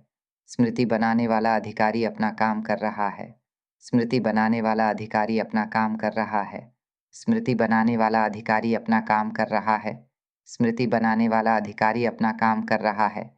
स्मृति बनाने वाला अधिकारी अपना काम कर रहा है। स्मृति बनाने वाला अधिकारी अपना काम कर रहा है। स्मृति बनाने वाला अधिकारी अपना काम कर रहा है। स्मृति बनाने वाला अधिकारी अपना काम कर रहा है। स्मृति बनाने वाला अधिकारी अपना काम कर रहा है।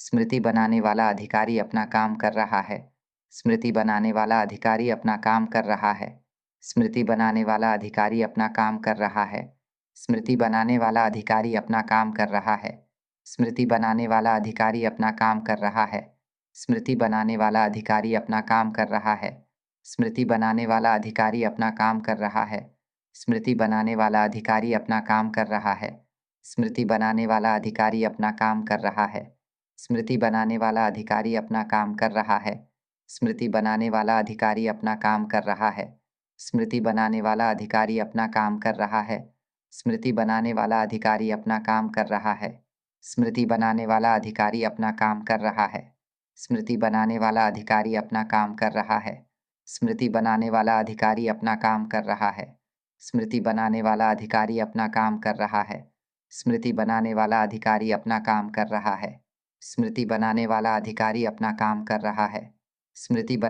स्मृति बनाने वाला अधिकारी अपना काम कर रहा है। स्मृति बनाने वाला अधिकारी अपना काम कर रहा है। स्मृति बनाने वाला अधिकारी अपना काम कर रहा है। स्मृति बनाने वाला अधिकारी अपना काम कर रहा है। स्मृति बनाने वाला अधिकारी अपना काम कर रहा है। स्मृति बनाने वाला अधिकारी अपना काम कर रहा है। स्मृति बनाने वाला अधिकारी अपना काम कर रहा है। स्मृति बनाने वाला अधिकारी अपना काम कर रहा है। स्मृति बनाने वाला अधिकारी अपना काम कर रहा है। स्मृति बनाने वाला अधिकारी अपना काम कर रहा है। स्मृति बनाने वाला अधिकारी अपना काम कर रहा है। स्मृति बनाने वाला अधिकारी अपना काम कर रहा है। स्मृति बनाने वाला अधिकारी अपना काम कर रहा है। स्मृति बनाने वाला अधिकारी अपना काम कर रहा है। स्मृति बनाने वाला अधिकारी अपना काम कर रहा है। स्मृति बनाने वाला अधिकारी अपना काम कर रहा है। स्मृति बनाने वाला अधिकारी अपना काम कर रहा है। स्मृति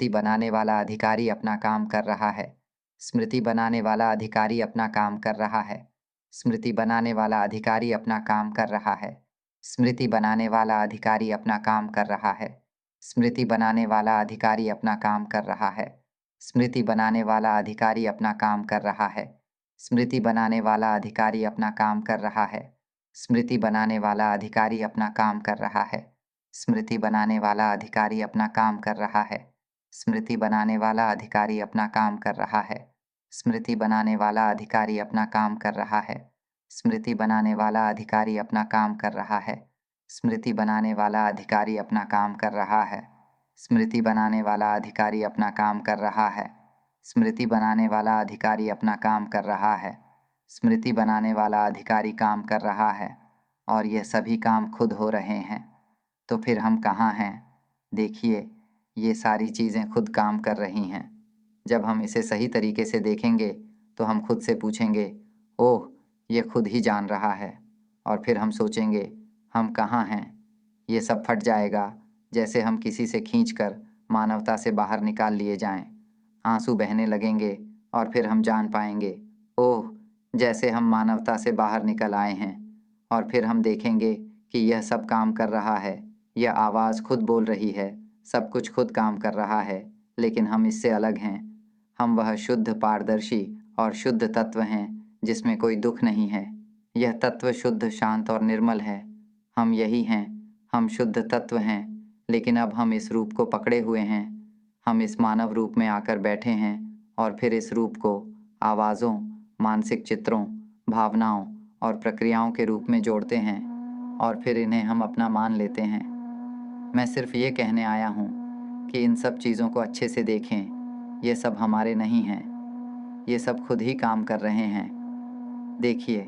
बनाने वाला अधिकारी अपना काम कर रहा है। स्मृति बनाने वाला अधिकारी अपना काम कर रहा है। स्मृति बनाने वाला अधिकारी अपना काम कर रहा है। स्मृति बनाने वाला अधिकारी अपना काम कर रहा है। स्मृति बनाने वाला अधिकारी अपना काम कर रहा है। स्मृति बनाने वाला अधिकारी अपना काम कर रहा है। स्मृति बनाने वाला अधिकारी अपना काम कर रहा है। स्मृति बनाने वाला अधिकारी अपना काम कर रहा है। स्मृति बनाने वाला अधिकारी अपना काम कर रहा है। स्मृति बनाने वाला अधिकारी अपना काम कर रहा है। स्मृति बनाने वाला अधिकारी अपना काम कर रहा है। स्मृति बनाने वाला अधिकारी अपना काम कर रहा है। स्मृति बनाने वाला अधिकारी अपना काम कर रहा है। स्मृति बनाने वाला अधिकारी अपना काम कर रहा है। स्मृति बनाने वाला अधिकारी अपना काम कर रहा है। स्मृति बनाने वाला अधिकारी अपना काम कर रहा है। स्मृति बनाने वाला अधिकारी अपना काम कर रहा है। स्मृति बनाने वाला अधिकारी अपना काम कर रहा है। स्मृति बनाने वाला अधिकारी काम कर रहा है और ये सभी काम खुद हो रहे हैं। तो फिर हम कहाँ हैं? देखिए, ये सारी चीज़ें खुद काम कर रही हैं। जब हम इसे सही तरीके से देखेंगे तो हम खुद से पूछेंगे, ओह, ये खुद ही जान रहा है। और फिर हम सोचेंगे, हम कहाँ हैं? ये सब फट जाएगा जैसे हम किसी से खींचकर मानवता से बाहर निकाल लिए जाएं। आंसू बहने लगेंगे और फिर हम जान पाएंगे, ओह, जैसे हम मानवता से बाहर निकल आए हैं। और फिर हम देखेंगे कि यह सब काम कर रहा है। यह आवाज़ खुद बोल रही है, सब कुछ खुद काम कर रहा है, लेकिन हम इससे अलग हैं। हम वह शुद्ध पारदर्शी और शुद्ध तत्व हैं जिसमें कोई दुख नहीं है। यह तत्व शुद्ध, शांत और निर्मल है। हम यही हैं। हम शुद्ध तत्व हैं, लेकिन अब हम इस रूप को पकड़े हुए हैं। हम इस मानव रूप में आकर बैठे हैं और फिर इस रूप को आवाज़ों, मानसिक चित्रों, भावनाओं और प्रक्रियाओं के रूप में जोड़ते हैं और फिर इन्हें हम अपना मान लेते हैं। मैं सिर्फ ये कहने आया हूँ कि इन सब चीज़ों को अच्छे से देखें। ये सब हमारे नहीं हैं। ये सब खुद ही काम कर रहे हैं। देखिए,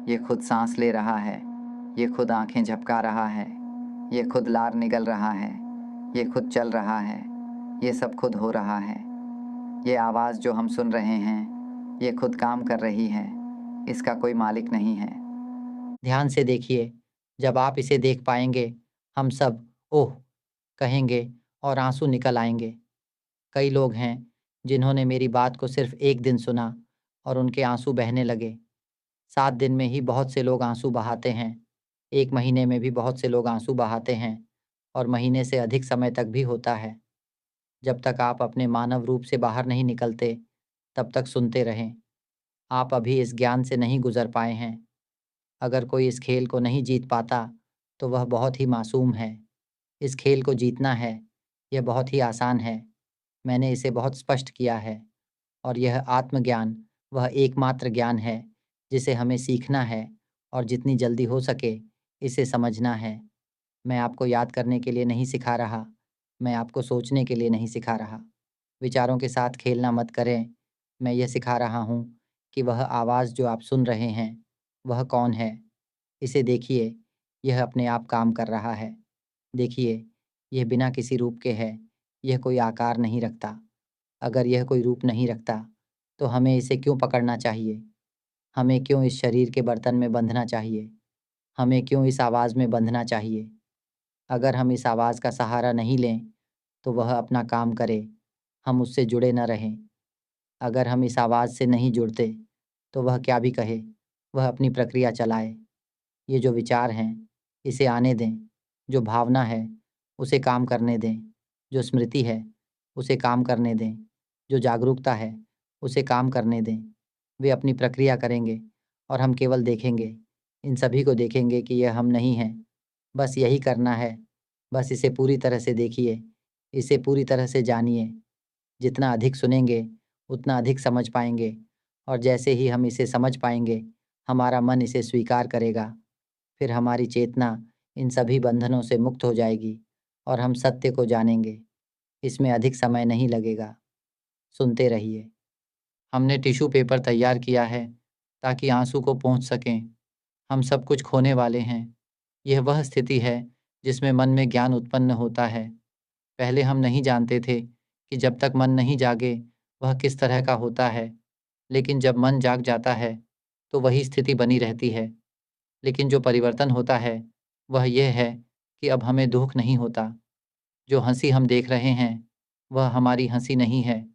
ये खुद सांस ले रहा है। ये खुद आंखें झपका रहा है। ये खुद लार निगल रहा है। ये खुद चल रहा है। ये सब खुद हो रहा है। ये आवाज़ जो हम सुन रहे हैं, ये खुद काम कर रही है। इसका कोई मालिक नहीं है। ध्यान से देखिए। जब आप इसे देख पाएंगे, हम सब ओह कहेंगे और आंसू निकल आएंगे। कई लोग हैं जिन्होंने मेरी बात को सिर्फ एक दिन सुना और उनके आंसू बहने लगे। 7 दिन में ही बहुत से लोग आंसू बहाते हैं। 1 महीने में भी बहुत से लोग आंसू बहाते हैं और महीने से अधिक समय तक भी होता है। जब तक आप अपने मानव रूप से बाहर नहीं निकलते, तब तक सुनते रहें। आप अभी इस ज्ञान से नहीं गुजर पाए हैं। अगर कोई इस खेल को नहीं जीत पाता, तो वह बहुत ही मासूम है। इस खेल को जीतना है, यह बहुत ही आसान है। मैंने इसे बहुत स्पष्ट किया है और यह आत्मज्ञान वह एकमात्र ज्ञान है जिसे हमें सीखना है और जितनी जल्दी हो सके इसे समझना है। मैं आपको याद करने के लिए नहीं सिखा रहा, मैं आपको सोचने के लिए नहीं सिखा रहा। विचारों के साथ खेलना मत करें। मैं यह सिखा रहा हूँ कि वह आवाज़ जो आप सुन रहे हैं, वह कौन है? इसे देखिए, यह अपने आप काम कर रहा है। देखिए, यह बिना किसी रूप के है, यह कोई आकार नहीं रखता। अगर यह कोई रूप नहीं रखता, तो हमें इसे क्यों पकड़ना चाहिए? हमें क्यों इस शरीर के बर्तन में बंधना चाहिए? हमें क्यों इस आवाज़ में बंधना चाहिए? अगर हम इस आवाज़ का सहारा नहीं लें, तो वह अपना काम करे, हम उससे जुड़े न रहें। अगर हम इस आवाज़ से नहीं जुड़ते, तो वह क्या भी कहे, वह अपनी प्रक्रिया चलाए। ये जो विचार हैं, इसे आने दें। जो भावना है, उसे काम करने दें। जो स्मृति है, उसे काम करने दें। जो जागरूकता है, उसे काम करने दें। वे अपनी प्रक्रिया करेंगे और हम केवल देखेंगे, इन सभी को देखेंगे कि यह हम नहीं हैं। बस यही करना है, बस इसे पूरी तरह से देखिए, इसे पूरी तरह से जानिए। जितना अधिक सुनेंगे, उतना अधिक समझ पाएँगे और जैसे ही हम इसे समझ पाएँगे, हमारा मन इसे स्वीकार करेगा। फिर हमारी चेतना इन सभी बंधनों से मुक्त हो जाएगी और हम सत्य को जानेंगे। इसमें अधिक समय नहीं लगेगा। सुनते रहिए। हमने टिश्यू पेपर तैयार किया है ताकि आंसू को पोंछ सकें। हम सब कुछ खोने वाले हैं। यह वह स्थिति है जिसमें मन में ज्ञान उत्पन्न होता है। पहले हम नहीं जानते थे कि जब तक मन नहीं जागे वह किस तरह का होता है। लेकिन जब मन जाग जाता है तो वही स्थिति बनी रहती है। लेकिन जो परिवर्तन होता है वह यह है कि अब हमें दुःख नहीं होता। जो हँसी हम देख रहे हैं वह हमारी हँसी नहीं है।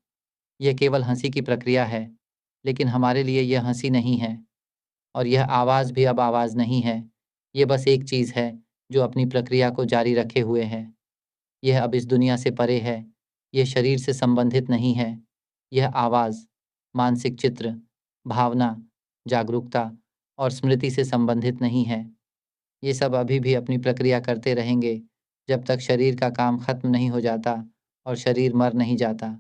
यह केवल हँसी की प्रक्रिया है, लेकिन हमारे लिए यह हँसी नहीं है। और यह आवाज़ भी अब आवाज़ नहीं है। ये बस एक चीज़ है जो अपनी प्रक्रिया को जारी रखे हुए है। यह अब इस दुनिया से परे है। यह शरीर से संबंधित नहीं है। यह आवाज़, मानसिक चित्र, भावना, जागरूकता और स्मृति से संबंधित नहीं है। ये सब अभी भी अपनी प्रक्रिया करते रहेंगे जब तक शरीर का काम खत्म नहीं हो जाता और शरीर मर नहीं जाता।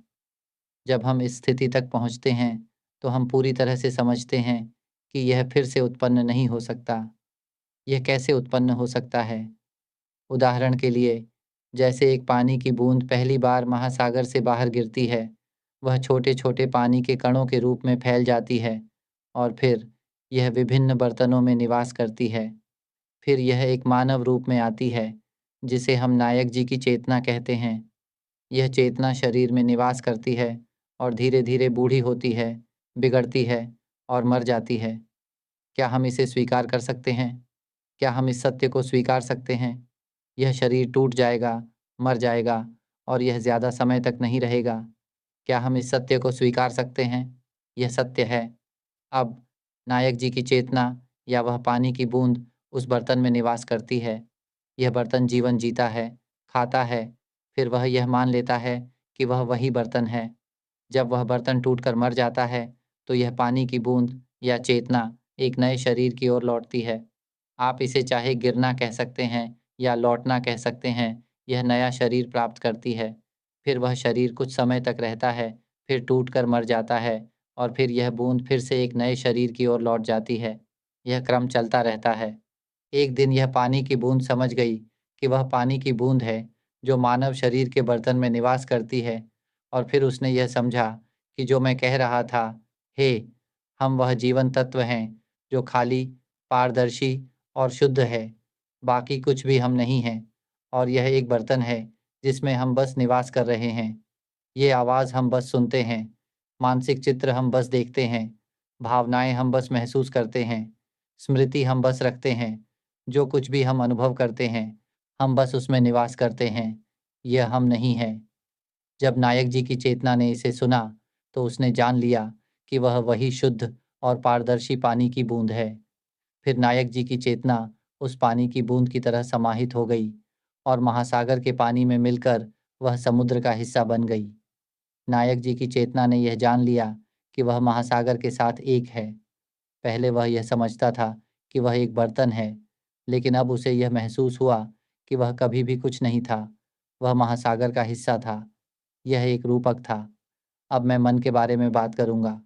जब हम इस स्थिति तक पहुँचते हैं, तो हम पूरी तरह से समझते हैं कि यह फिर से उत्पन्न नहीं हो सकता। यह कैसे उत्पन्न हो सकता है? उदाहरण के लिए, जैसे एक पानी की बूंद पहली बार महासागर से बाहर गिरती है, वह छोटे-छोटे पानी के कणों के रूप में फैल जाती है और फिर यह विभिन्न बर्तनों में निवास करती है। फिर यह एक मानव रूप में आती है, जिसे हम नायक जी की चेतना कहते हैं। यह चेतना शरीर में निवास करती है और धीरे-धीरे बूढ़ी होती है, बिगड़ती है और मर जाती है। क्या हम इसे स्वीकार कर सकते हैं? क्या हम इस सत्य को स्वीकार सकते हैं? यह शरीर टूट जाएगा, मर जाएगा और यह ज़्यादा समय तक नहीं रहेगा। क्या हम इस सत्य को स्वीकार सकते हैं? यह सत्य है। अब नायक जी की चेतना या वह पानी की बूंद उस बर्तन में निवास करती है। यह बर्तन जीवन जीता है, खाता है, फिर वह यह मान लेता है कि वह वही बर्तन है। जब वह बर्तन टूटकर मर जाता है, तो यह पानी की बूंद या चेतना एक नए शरीर की ओर लौटती है। आप इसे चाहे गिरना कह सकते हैं या लौटना कह सकते हैं। यह नया शरीर प्राप्त करती है। फिर वह शरीर कुछ समय तक रहता है, फिर टूटकर मर जाता है और फिर यह बूंद फिर से एक नए शरीर की ओर लौट जाती है। यह क्रम चलता रहता है। एक दिन यह पानी की बूंद समझ गई कि वह पानी की बूंद है जो मानव शरीर के बर्तन में निवास करती है और फिर उसने यह समझा कि जो मैं कह रहा था, हे! हम वह जीवन तत्व हैं जो खाली, पारदर्शी और शुद्ध है। बाकी कुछ भी हम नहीं हैं और यह एक बर्तन है जिसमें हम बस निवास कर रहे हैं। ये आवाज़ हम बस सुनते हैं, मानसिक चित्र हम बस देखते हैं, भावनाएँ हम बस महसूस करते हैं, स्मृति हम बस रखते हैं। जो कुछ भी हम अनुभव करते हैं, हम बस उसमें निवास करते हैं। यह हम नहीं हैं। जब नायक जी की चेतना ने इसे सुना, तो उसने जान लिया कि वह वही शुद्ध और पारदर्शी पानी की बूंद है। फिर नायक जी की चेतना उस पानी की बूंद की तरह समाहित हो गई और महासागर के पानी में मिलकर वह समुद्र का हिस्सा बन गई। नायक जी की चेतना ने यह जान लिया कि वह महासागर के साथ एक है। पहले वह यह समझता था कि वह एक बर्तन है, लेकिन अब उसे यह महसूस हुआ कि वह कभी भी कुछ नहीं था। वह महासागर का हिस्सा था। यह एक रूपक था। अब मैं मन के बारे में बात करूँगा।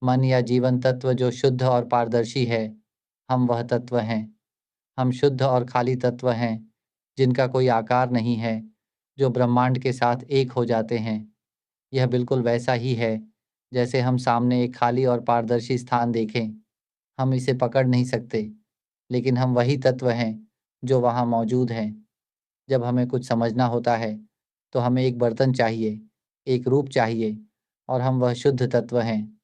मन या जीवन तत्व जो शुद्ध और पारदर्शी है, हम वह तत्व हैं। हम शुद्ध और खाली तत्व हैं, जिनका कोई आकार नहीं है, जो ब्रह्मांड के साथ एक हो जाते हैं। यह बिल्कुल वैसा ही है, जैसे हम सामने एक खाली और पारदर्शी स्थान देखें। हम इसे पकड़ नहीं सकते, लेकिन हम वही तत्व हैं, जो वहाँ मौजूद हैं। जब हमें कुछ समझना होता है, तो हमें एक बर्तन चाहिए, एक रूप चाहिए और हम वह शुद्ध तत्व हैं।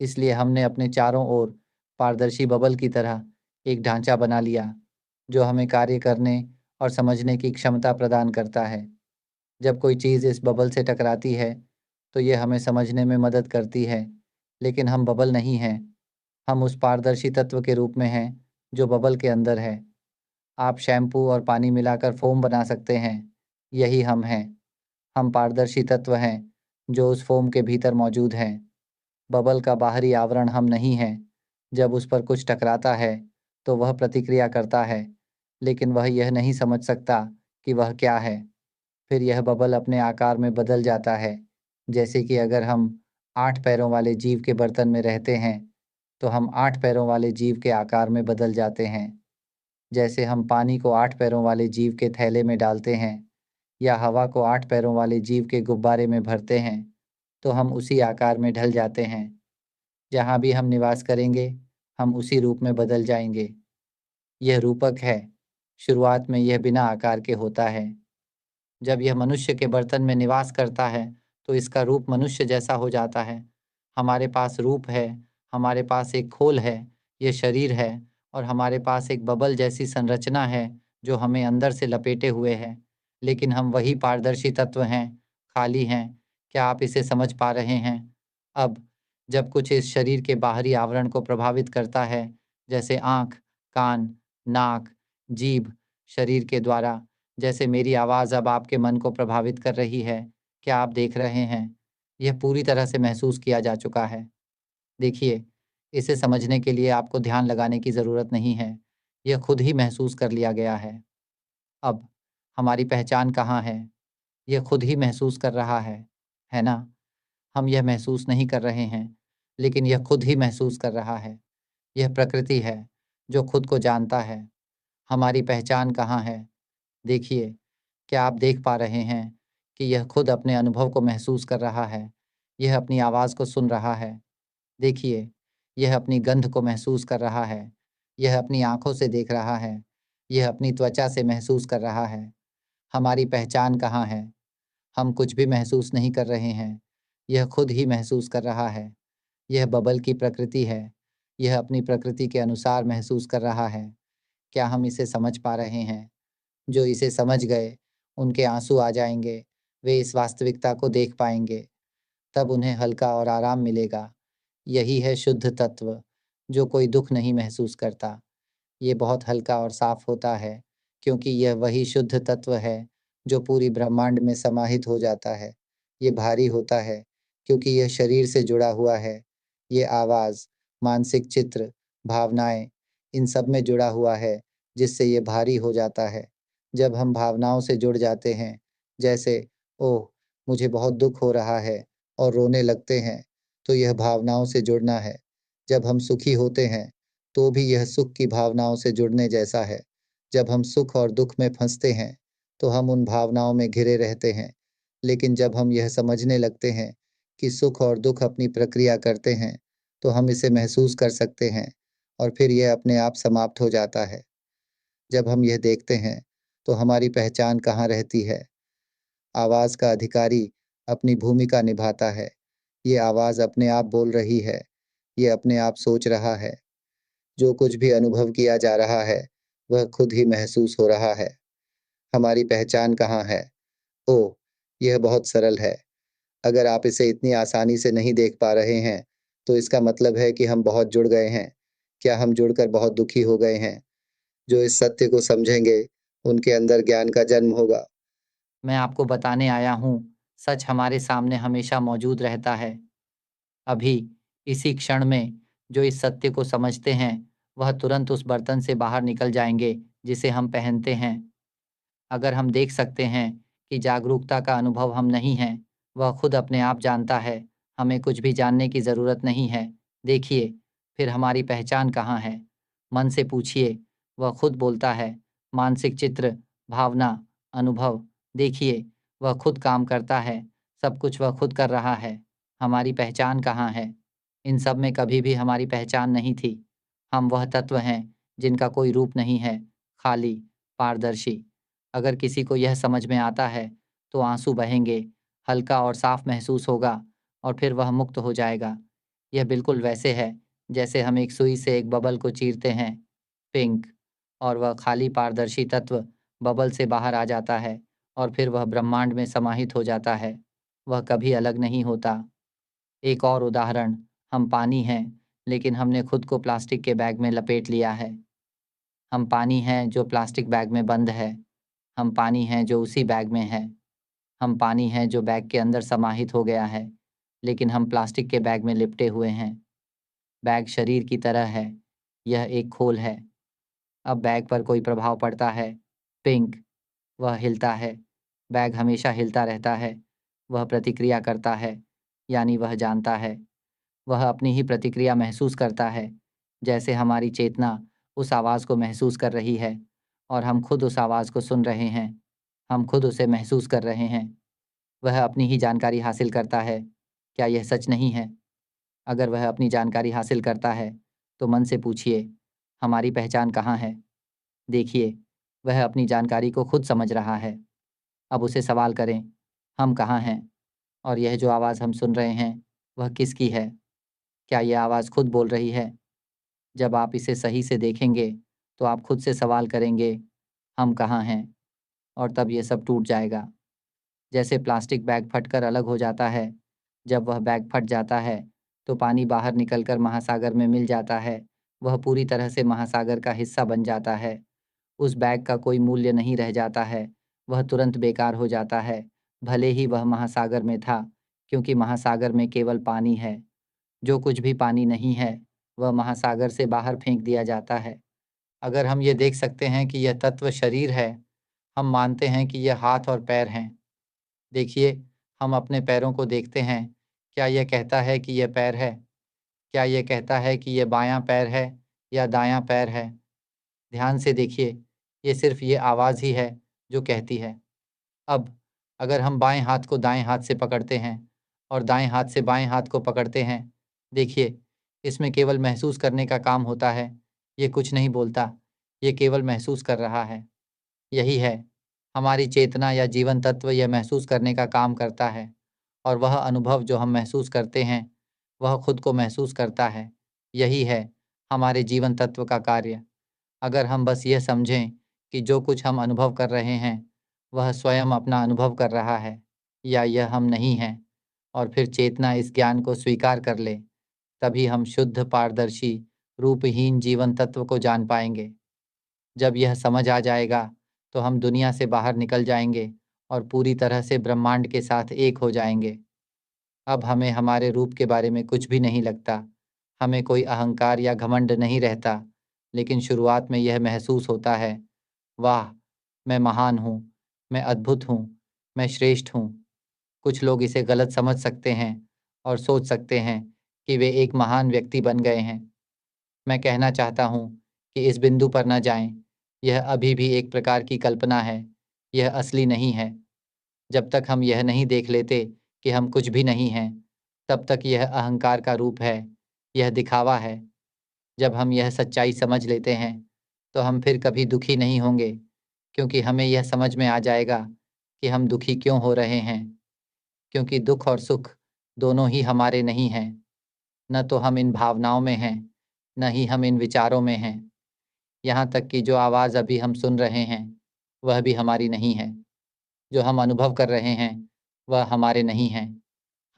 इसलिए हमने अपने चारों ओर पारदर्शी बबल की तरह एक ढांचा बना लिया, जो हमें कार्य करने और समझने की क्षमता प्रदान करता है। जब कोई चीज़ इस बबल से टकराती है, तो ये हमें समझने में मदद करती है, लेकिन हम बबल नहीं हैं। हम उस पारदर्शी तत्व के रूप में हैं, जो बबल के अंदर है। आप शैम्पू और पानी मिलाकर फ़ोम बना सकते हैं। यही हम हैं। हम पारदर्शी तत्व हैं, जो उस फ़ोम के भीतर मौजूद हैं। बबल का बाहरी आवरण हम नहीं हैं। जब उस पर कुछ टकराता है तो वह प्रतिक्रिया करता है, लेकिन वह यह नहीं समझ सकता कि वह क्या है। फिर यह बबल अपने आकार में बदल जाता है। जैसे कि अगर हम 8 पैरों वाले जीव के बर्तन में रहते हैं, तो हम 8 पैरों वाले जीव के आकार में बदल जाते हैं। जैसे हम पानी को 8 पैरों वाले जीव के थैले में डालते हैं या हवा को 8 पैरों वाले जीव के गुब्बारे में भरते हैं, तो हम उसी आकार में ढल जाते हैं। जहाँ भी हम निवास करेंगे, हम उसी रूप में बदल जाएंगे। यह रूपक है। शुरुआत में यह बिना आकार के होता है। जब यह मनुष्य के बर्तन में निवास करता है, तो इसका रूप मनुष्य जैसा हो जाता है। हमारे पास रूप है, हमारे पास एक खोल है, ये शरीर है, और हमारे पास एक बबल जैसी संरचना है जो हमें अंदर से लपेटे हुए है। लेकिन हम वही पारदर्शी तत्व हैं, खाली हैं। क्या आप इसे समझ पा रहे हैं? अब जब कुछ इस शरीर के बाहरी आवरण को प्रभावित करता है, जैसे आँख, कान, नाक, जीभ, शरीर के द्वारा, जैसे मेरी आवाज़ अब आपके मन को प्रभावित कर रही है, क्या आप देख रहे हैं? यह पूरी तरह से महसूस किया जा चुका है। देखिए, इसे समझने के लिए आपको ध्यान लगाने की ज़रूरत नहीं है। यह खुद ही महसूस कर लिया गया है। अब हमारी पहचान कहाँ है? यह खुद ही महसूस कर रहा है ना? हम यह महसूस नहीं कर रहे हैं, लेकिन यह खुद ही महसूस कर रहा है। यह प्रकृति है, जो खुद को जानता है। हमारी पहचान कहाँ है? देखिए, क्या आप देख पा रहे हैं कि यह खुद अपने अनुभव को महसूस कर रहा है? यह अपनी आवाज़ को सुन रहा है। देखिए, यह अपनी गंध को महसूस कर रहा है। यह अपनी आँखों से देख रहा है। यह अपनी त्वचा से महसूस कर रहा है। हमारी पहचान कहाँ है? हम कुछ भी महसूस नहीं कर रहे हैं। यह खुद ही महसूस कर रहा है। यह बबल की प्रकृति है। यह अपनी प्रकृति के अनुसार महसूस कर रहा है। क्या हम इसे समझ पा रहे हैं? जो इसे समझ गए, उनके आँसू आ जाएँगे। वे इस वास्तविकता को देख पाएँगे। तब उन्हें हल्का और आराम मिलेगा। यही है शुद्ध तत्व, जो कोई दुःख नहीं महसूस करता। ये बहुत हल्का और साफ होता है, क्योंकि यह वही शुद्ध तत्व है जो पूरी ब्रह्मांड में समाहित हो जाता है। ये भारी होता है, क्योंकि यह शरीर से जुड़ा हुआ है। ये आवाज़, मानसिक चित्र, भावनाएँ, इन सब में जुड़ा हुआ है, जिससे ये भारी हो जाता है। जब हम भावनाओं से जुड़ जाते हैं, जैसे ओह! मुझे बहुत दुःख हो रहा है, और रोने लगते हैं, तो यह भावनाओं से जुड़ना है। जब हम सुखी होते हैं, तो भी यह सुख की भावनाओं से जुड़ने जैसा है। जब हम सुख और दुःख में फँसते हैं, तो हम उन भावनाओं में घिरे रहते हैं। लेकिन जब हम यह समझने लगते हैं कि सुख और दुःख अपनी प्रक्रिया करते हैं, तो हम इसे महसूस कर सकते हैं, और फिर यह अपने आप समाप्त हो जाता है। जब हम यह देखते हैं, तो हमारी पहचान कहाँ रहती है? आवाज़ का अधिकारी अपनी भूमिका निभाता है। ये आवाज़ अपने आप बोल रही है। ये अपने आप सोच रहा है। जो कुछ भी अनुभव किया जा रहा है, वह खुद ही महसूस हो रहा है। हमारी पहचान कहाँ है? ओह! यह बहुत सरल है। अगर आप इसे इतनी आसानी से नहीं देख पा रहे हैं, तो इसका मतलब है कि हम बहुत जुड़ गए हैं। क्या हम जुड़कर बहुत दुखी हो गए हैं? जो इस सत्य को समझेंगे, उनके अंदर ज्ञान का जन्म होगा। मैं आपको बताने आया हूँ, सच हमारे सामने हमेशा मौजूद रहता है। अभी, इसी क्षण में, जो इस सत्य को समझते हैं, वह तुरंत उस बर्तन से बाहर निकल जाएँगे, जिसे हम पहनते हैं। अगर हम देख सकते हैं कि जागरूकता का अनुभव हम नहीं हैं, वह खुद अपने आप जानता है, हमें कुछ भी जानने की ज़रूरत नहीं है। देखिए, फिर हमारी पहचान कहाँ है? मन से पूछिए, वह खुद बोलता है। मानसिक चित्र, भावना, अनुभव, देखिए, वह खुद काम करता है, सब कुछ वह खुद कर रहा है। हमारी पहचान कहाँ है? इन सब में कभी भी हमारी पहचान नहीं थी। हम वह तत्व हैं, जिनका कोई रूप नहीं है, खाली, पारदर्शी। अगर किसी को यह समझ में आता है, तो आँसू बहेंगे, हल्का और साफ महसूस होगा, और फिर वह मुक्त हो जाएगा। यह बिल्कुल वैसे है, जैसे हम एक सुई से एक बबल को चीरते हैं, पिंक, और वह खाली पारदर्शी तत्व बबल से बाहर आ जाता है, और फिर वह ब्रह्मांड में समाहित हो जाता है। वह कभी अलग नहीं होता। एक और उदाहरण, हम पानी हैं, लेकिन हमने खुद को प्लास्टिक के बैग में लपेट लिया है। हम पानी हैं जो प्लास्टिक बैग में बंद है। हम पानी हैं जो उसी बैग में है। हम पानी हैं जो बैग के अंदर समाहित हो गया है, लेकिन हम प्लास्टिक के बैग में लिपटे हुए हैं। बैग शरीर की तरह है, यह एक खोल है। अब बैग पर कोई प्रभाव पड़ता है, पिंक, वह हिलता है। बैग हमेशा हिलता रहता है। वह प्रतिक्रिया करता है, यानी वह जानता है। वह अपनी ही प्रतिक्रिया महसूस करता है, जैसे हमारी चेतना उस आवाज़ को महसूस कर रही है और हम खुद उस आवाज़ को सुन रहे हैं। हम खुद उसे महसूस कर रहे हैं। वह अपनी ही जानकारी हासिल करता है। क्या यह सच नहीं है? अगर वह अपनी जानकारी हासिल करता है, तो मन से पूछिए, हमारी पहचान कहाँ है? देखिए, वह अपनी जानकारी को खुद समझ रहा है। अब उसे सवाल करें, हम कहाँ हैं? और यह जो आवाज़ हम सुन रहे हैं, वह किसकी है? क्या यह आवाज़ खुद बोल रही है? जब आप इसे सही से देखेंगे, तो आप खुद से सवाल करेंगे, हम कहाँ हैं? और तब ये सब टूट जाएगा। जैसे प्लास्टिक बैग फटकर अलग हो जाता है। जब वह बैग फट जाता है, तो पानी बाहर निकलकर महासागर में मिल जाता है। वह पूरी तरह से महासागर का हिस्सा बन जाता है। उस बैग का कोई मूल्य नहीं रह जाता है। वह तुरंत बेकार हो जाता है, भले ही वह महासागर में था, क्योंकि महासागर में केवल पानी है। जो कुछ भी पानी नहीं है, वह महासागर से बाहर फेंक दिया जाता है। अगर हम ये देख सकते हैं कि यह तत्व शरीर है, हम मानते हैं कि यह हाथ और पैर हैं। देखिए, हम अपने पैरों को देखते हैं। क्या यह कहता है कि यह पैर है? क्या यह कहता है कि यह बायाँ पैर है या दायाँ पैर है? ध्यान से देखिए, ये सिर्फ़ ये आवाज़ ही है जो कहती है। अब अगर हम बाएँ हाथ को दाएँ हाथ से पकड़ते हैं और दाएँ हाथ से बाएँ हाथ को पकड़ते हैं, देखिए, इसमें केवल महसूस करने का काम होता है। ये कुछ नहीं बोलता, ये केवल महसूस कर रहा है। यही है, हमारी चेतना या जीवन तत्व यह महसूस करने का काम करता है और वह अनुभव जो हम महसूस करते हैं, वह खुद को महसूस करता है। यही है हमारे जीवन तत्व का कार्य। अगर हम बस यह समझें कि जो कुछ हम अनुभव कर रहे हैं, वह स्वयं अपना अनुभव कर रहा है या यह हम नहीं हैं, और फिर चेतना इस ज्ञान को स्वीकार कर ले, तभी हम शुद्ध, पारदर्शी, रूपहीन जीवन तत्व को जान पाएंगे। जब यह समझ आ जाएगा, तो हम दुनिया से बाहर निकल जाएंगे और पूरी तरह से ब्रह्मांड के साथ एक हो जाएंगे। अब हमें हमारे रूप के बारे में कुछ भी नहीं लगता। हमें कोई अहंकार या घमंड नहीं रहता, लेकिन शुरुआत में यह महसूस होता है, वाह! मैं महान हूँ, मैं अद्भुत हूँ, मैं श्रेष्ठ हूँ। कुछ लोग इसे गलत समझ सकते हैं और सोच सकते हैं कि वे एक महान व्यक्ति बन गए हैं। मैं कहना चाहता हूँ कि इस बिंदु पर न जाएं। यह अभी भी एक प्रकार की कल्पना है, यह असली नहीं है। जब तक हम यह नहीं देख लेते कि हम कुछ भी नहीं हैं, तब तक यह अहंकार का रूप है, यह दिखावा है। जब हम यह सच्चाई समझ लेते हैं, तो हम फिर कभी दुखी नहीं होंगे, क्योंकि हमें यह समझ में आ जाएगा कि हम दुखी क्यों हो रहे हैं। क्योंकि दुख और सुख दोनों ही हमारे नहीं हैं। न तो हम इन भावनाओं में हैं, न ही हम इन विचारों में हैं। यहाँ तक कि जो आवाज़ अभी हम सुन रहे हैं, वह भी हमारी नहीं है। जो हम अनुभव कर रहे हैं, वह हमारे नहीं हैं।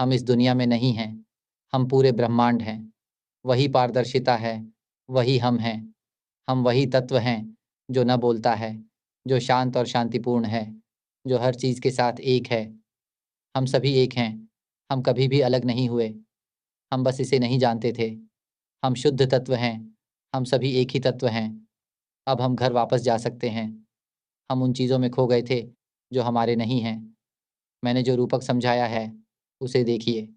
हम इस दुनिया में नहीं हैं, हम पूरे ब्रह्मांड हैं। वही पारदर्शिता है, वही हम हैं। हम वही तत्व हैं जो न बोलता है, जो शांत और शांतिपूर्ण है, जो हर चीज़ के साथ एक है। हम सभी एक हैं, हम कभी भी अलग नहीं हुए, हम बस इसे नहीं जानते थे। हम शुद्ध तत्व हैं, हम सभी एक ही तत्व हैं। अब हम घर वापस जा सकते हैं। हम उन चीज़ों में खो गए थे, जो हमारे नहीं हैं। मैंने जो रूपक समझाया है, उसे देखिए।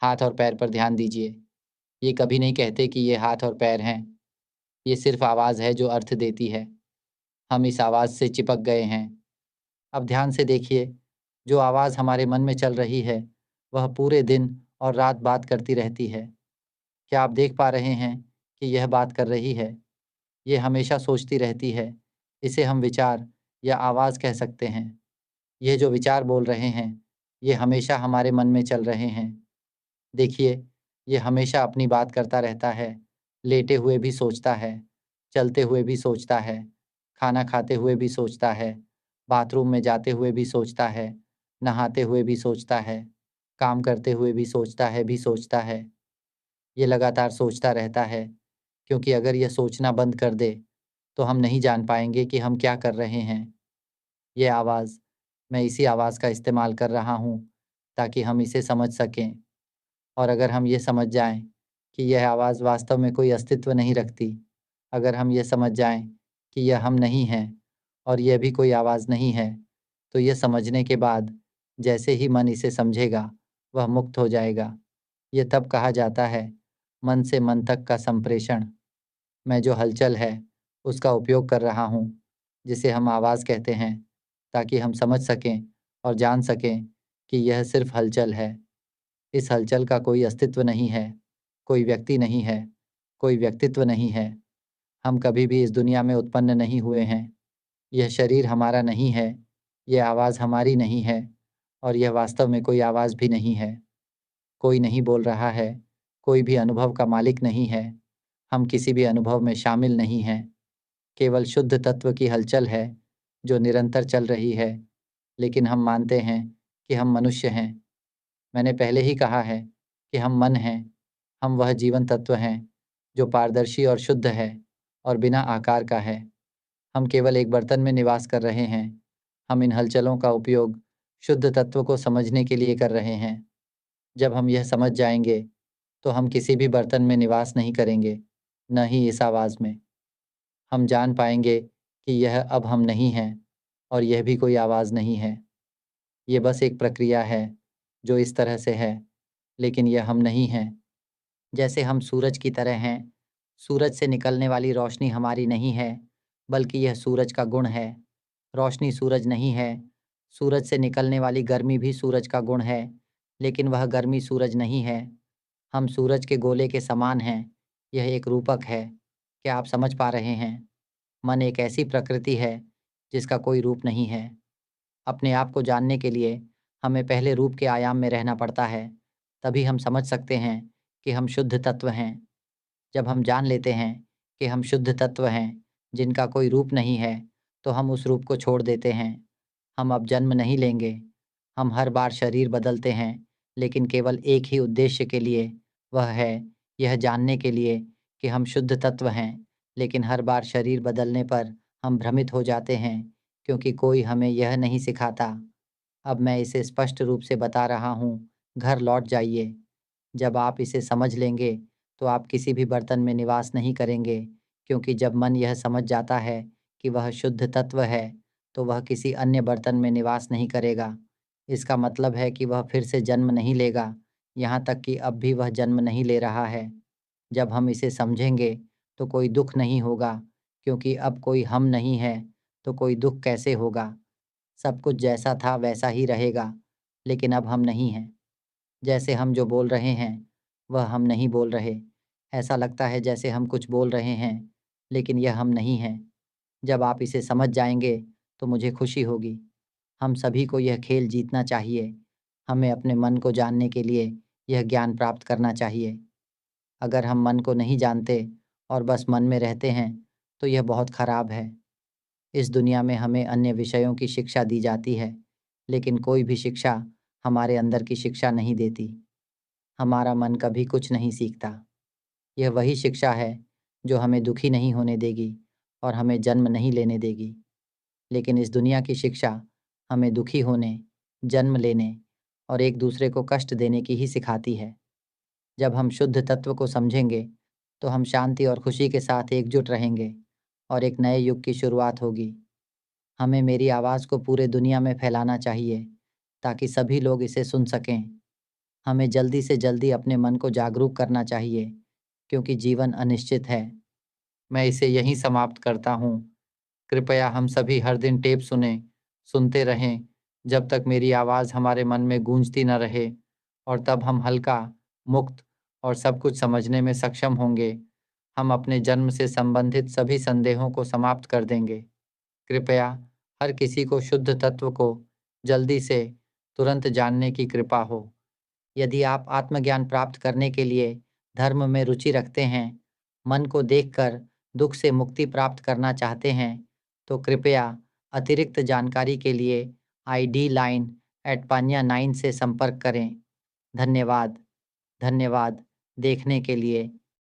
हाथ और पैर पर ध्यान दीजिए। ये कभी नहीं कहते कि ये हाथ और पैर हैं। ये सिर्फ़ आवाज़ है जो अर्थ देती है। हम इस आवाज़ से चिपक गए हैं। अब ध्यान से देखिए, जो आवाज़ हमारे मन में चल रही है, वह पूरे दिन और रात बात करती रहती है। क्या आप देख पा रहे हैं कि यह बात कर रही है? ये हमेशा सोचती रहती है। इसे हम विचार या आवाज़ कह सकते हैं। ये जो विचार बोल रहे हैं, ये हमेशा हमारे मन में चल रहे हैं। देखिए, ये हमेशा अपनी बात करता रहता है। लेटे हुए भी सोचता है, चलते हुए भी सोचता है, खाना खाते हुए भी सोचता है, बाथरूम में जाते हुए भी सोचता है, नहाते हुए भी सोचता है, काम करते हुए भी सोचता है। ये लगातार सोचता रहता है, क्योंकि अगर यह सोचना बंद कर दे, तो हम नहीं जान पाएँगे कि हम क्या कर रहे हैं। ये आवाज़, मैं इसी आवाज़ का इस्तेमाल कर रहा हूँ, ताकि हम इसे समझ सकें। और अगर हम ये समझ जाएँ कि यह आवाज़ वास्तव में कोई अस्तित्व नहीं रखती। अगर हम यह समझ जाएं कि यह हम नहीं हैं और यह भी कोई आवाज़ नहीं है, तो यह समझने के बाद जैसे ही मन इसे समझेगा, वह मुक्त हो जाएगा। यह तब कहा जाता है, मन से मन तक का संप्रेषण। मैं जो हलचल है, उसका उपयोग कर रहा हूँ, जिसे हम आवाज़ कहते हैं, ताकि हम समझ सकें और जान सकें कि यह सिर्फ हलचल है। इस हलचल का कोई अस्तित्व नहीं है, कोई व्यक्ति नहीं है, कोई व्यक्तित्व नहीं है। हम कभी भी इस दुनिया में उत्पन्न नहीं हुए हैं। यह शरीर हमारा नहीं है, यह आवाज़ हमारी नहीं है और यह वास्तव में कोई आवाज़ भी नहीं है। कोई नहीं बोल रहा है, कोई भी अनुभव का मालिक नहीं है। हम किसी भी अनुभव में शामिल नहीं हैं। केवल शुद्ध तत्व की हलचल है, जो निरंतर चल रही है, लेकिन हम मानते हैं कि हम मनुष्य हैं। मैंने पहले ही कहा है कि हम मन हैं। हम वह जीवन तत्व हैं, जो पारदर्शी और शुद्ध है और बिना आकार का है। हम केवल एक बर्तन में निवास कर रहे हैं। हम इन हलचलों का उपयोग शुद्ध तत्व को समझने के लिए कर रहे हैं। जब हम यह समझ जाएंगे, तो हम किसी भी बर्तन में निवास नहीं करेंगे, न ही इस आवाज़ में। हम जान पाएंगे कि यह अब हम नहीं हैं और यह भी कोई आवाज़ नहीं है। ये बस एक प्रक्रिया है, जो इस तरह से है, लेकिन यह हम नहीं हैं। जैसे हम सूरज की तरह हैं। सूरज से निकलने वाली रोशनी हमारी नहीं है, बल्कि यह सूरज का गुण है। रोशनी सूरज नहीं है। सूरज से निकलने वाली गर्मी भी सूरज का गुण है, लेकिन वह गर्मी सूरज नहीं है। हम सूरज के गोले के समान हैं। यह एक रूपक है। क्या आप समझ पा रहे हैं? मन एक ऐसी प्रकृति है, जिसका कोई रूप नहीं है। अपने आप को जानने के लिए हमें पहले रूप के आयाम में रहना पड़ता है। तभी हम समझ सकते हैं कि हम शुद्ध तत्व हैं। जब हम जान लेते हैं कि हम शुद्ध तत्व हैं, जिनका कोई रूप नहीं है, तो हम उस रूप को छोड़ देते हैं। हम अब जन्म नहीं लेंगे। हम हर बार शरीर बदलते हैं, लेकिन केवल एक ही उद्देश्य के लिए, वह है यह जानने के लिए कि हम शुद्ध तत्व हैं। लेकिन हर बार शरीर बदलने पर हम भ्रमित हो जाते हैं, क्योंकि कोई हमें यह नहीं सिखाता। अब मैं इसे स्पष्ट रूप से बता रहा हूँ, घर लौट जाइए। जब आप इसे समझ लेंगे, तो आप किसी भी बर्तन में निवास नहीं करेंगे, क्योंकि जब मन यह समझ जाता है कि वह शुद्ध तत्व है, तो वह किसी अन्य बर्तन में निवास नहीं करेगा। इसका मतलब है कि वह फिर से जन्म नहीं लेगा, यहाँ तक कि अब भी वह जन्म नहीं ले रहा है। जब हम इसे समझेंगे, तो कोई दुःख नहीं होगा, क्योंकि अब कोई हम नहीं है, तो कोई दुःख कैसे होगा? सब कुछ जैसा था वैसा ही रहेगा, लेकिन अब हम नहीं हैं। जैसे हम जो बोल रहे हैं, वह हम नहीं बोल रहे। ऐसा लगता है जैसे हम कुछ बोल रहे हैं, लेकिन यह हम नहीं हैं। जब आप इसे समझ जाएँगे, तो मुझे खुशी होगी। हम सभी को यह खेल जीतना चाहिए। हमें अपने मन को जानने के लिए यह ज्ञान प्राप्त करना चाहिए। अगर हम मन को नहीं जानते और बस मन में रहते हैं, तो यह बहुत खराब है। इस दुनिया में हमें अन्य विषयों की शिक्षा दी जाती है, लेकिन कोई भी शिक्षा हमारे अंदर की शिक्षा नहीं देती। हमारा मन कभी कुछ नहीं सीखता। यह वही शिक्षा है, जो हमें दुखी नहीं होने देगी और हमें जन्म नहीं लेने देगी। लेकिन इस दुनिया की शिक्षा हमें दुखी होने, जन्म लेने और एक दूसरे को कष्ट देने की ही सिखाती है। जब हम शुद्ध तत्व को समझेंगे, तो हम शांति और खुशी के साथ एकजुट रहेंगे और एक नए युग की शुरुआत होगी। हमें मेरी आवाज़ को पूरे दुनिया में फैलाना चाहिए, ताकि सभी लोग इसे सुन सकें। हमें जल्दी से जल्दी अपने मन को जागरूक करना चाहिए, क्योंकि जीवन अनिश्चित है। मैं इसे यहीं समाप्त करता हूँ। कृपया हम सभी हर दिन टेप सुनें, सुनते रहें, जब तक मेरी आवाज़ हमारे मन में गूंजती न रहे, और तब हम हल्का, मुक्त और सब कुछ समझने में सक्षम होंगे। हम अपने जन्म से संबंधित सभी संदेहों को समाप्त कर देंगे। कृपया हर किसी को शुद्ध तत्व को जल्दी से, तुरंत जानने की कृपा हो। यदि आप आत्मज्ञान प्राप्त करने के लिए धर्म में रुचि रखते हैं, मन को देखकर दुख से मुक्ति प्राप्त करना चाहते हैं, तो कृपया अतिरिक्त जानकारी के लिए ID line@panya9 से संपर्क करें। धन्यवाद। धन्यवाद देखने के लिए।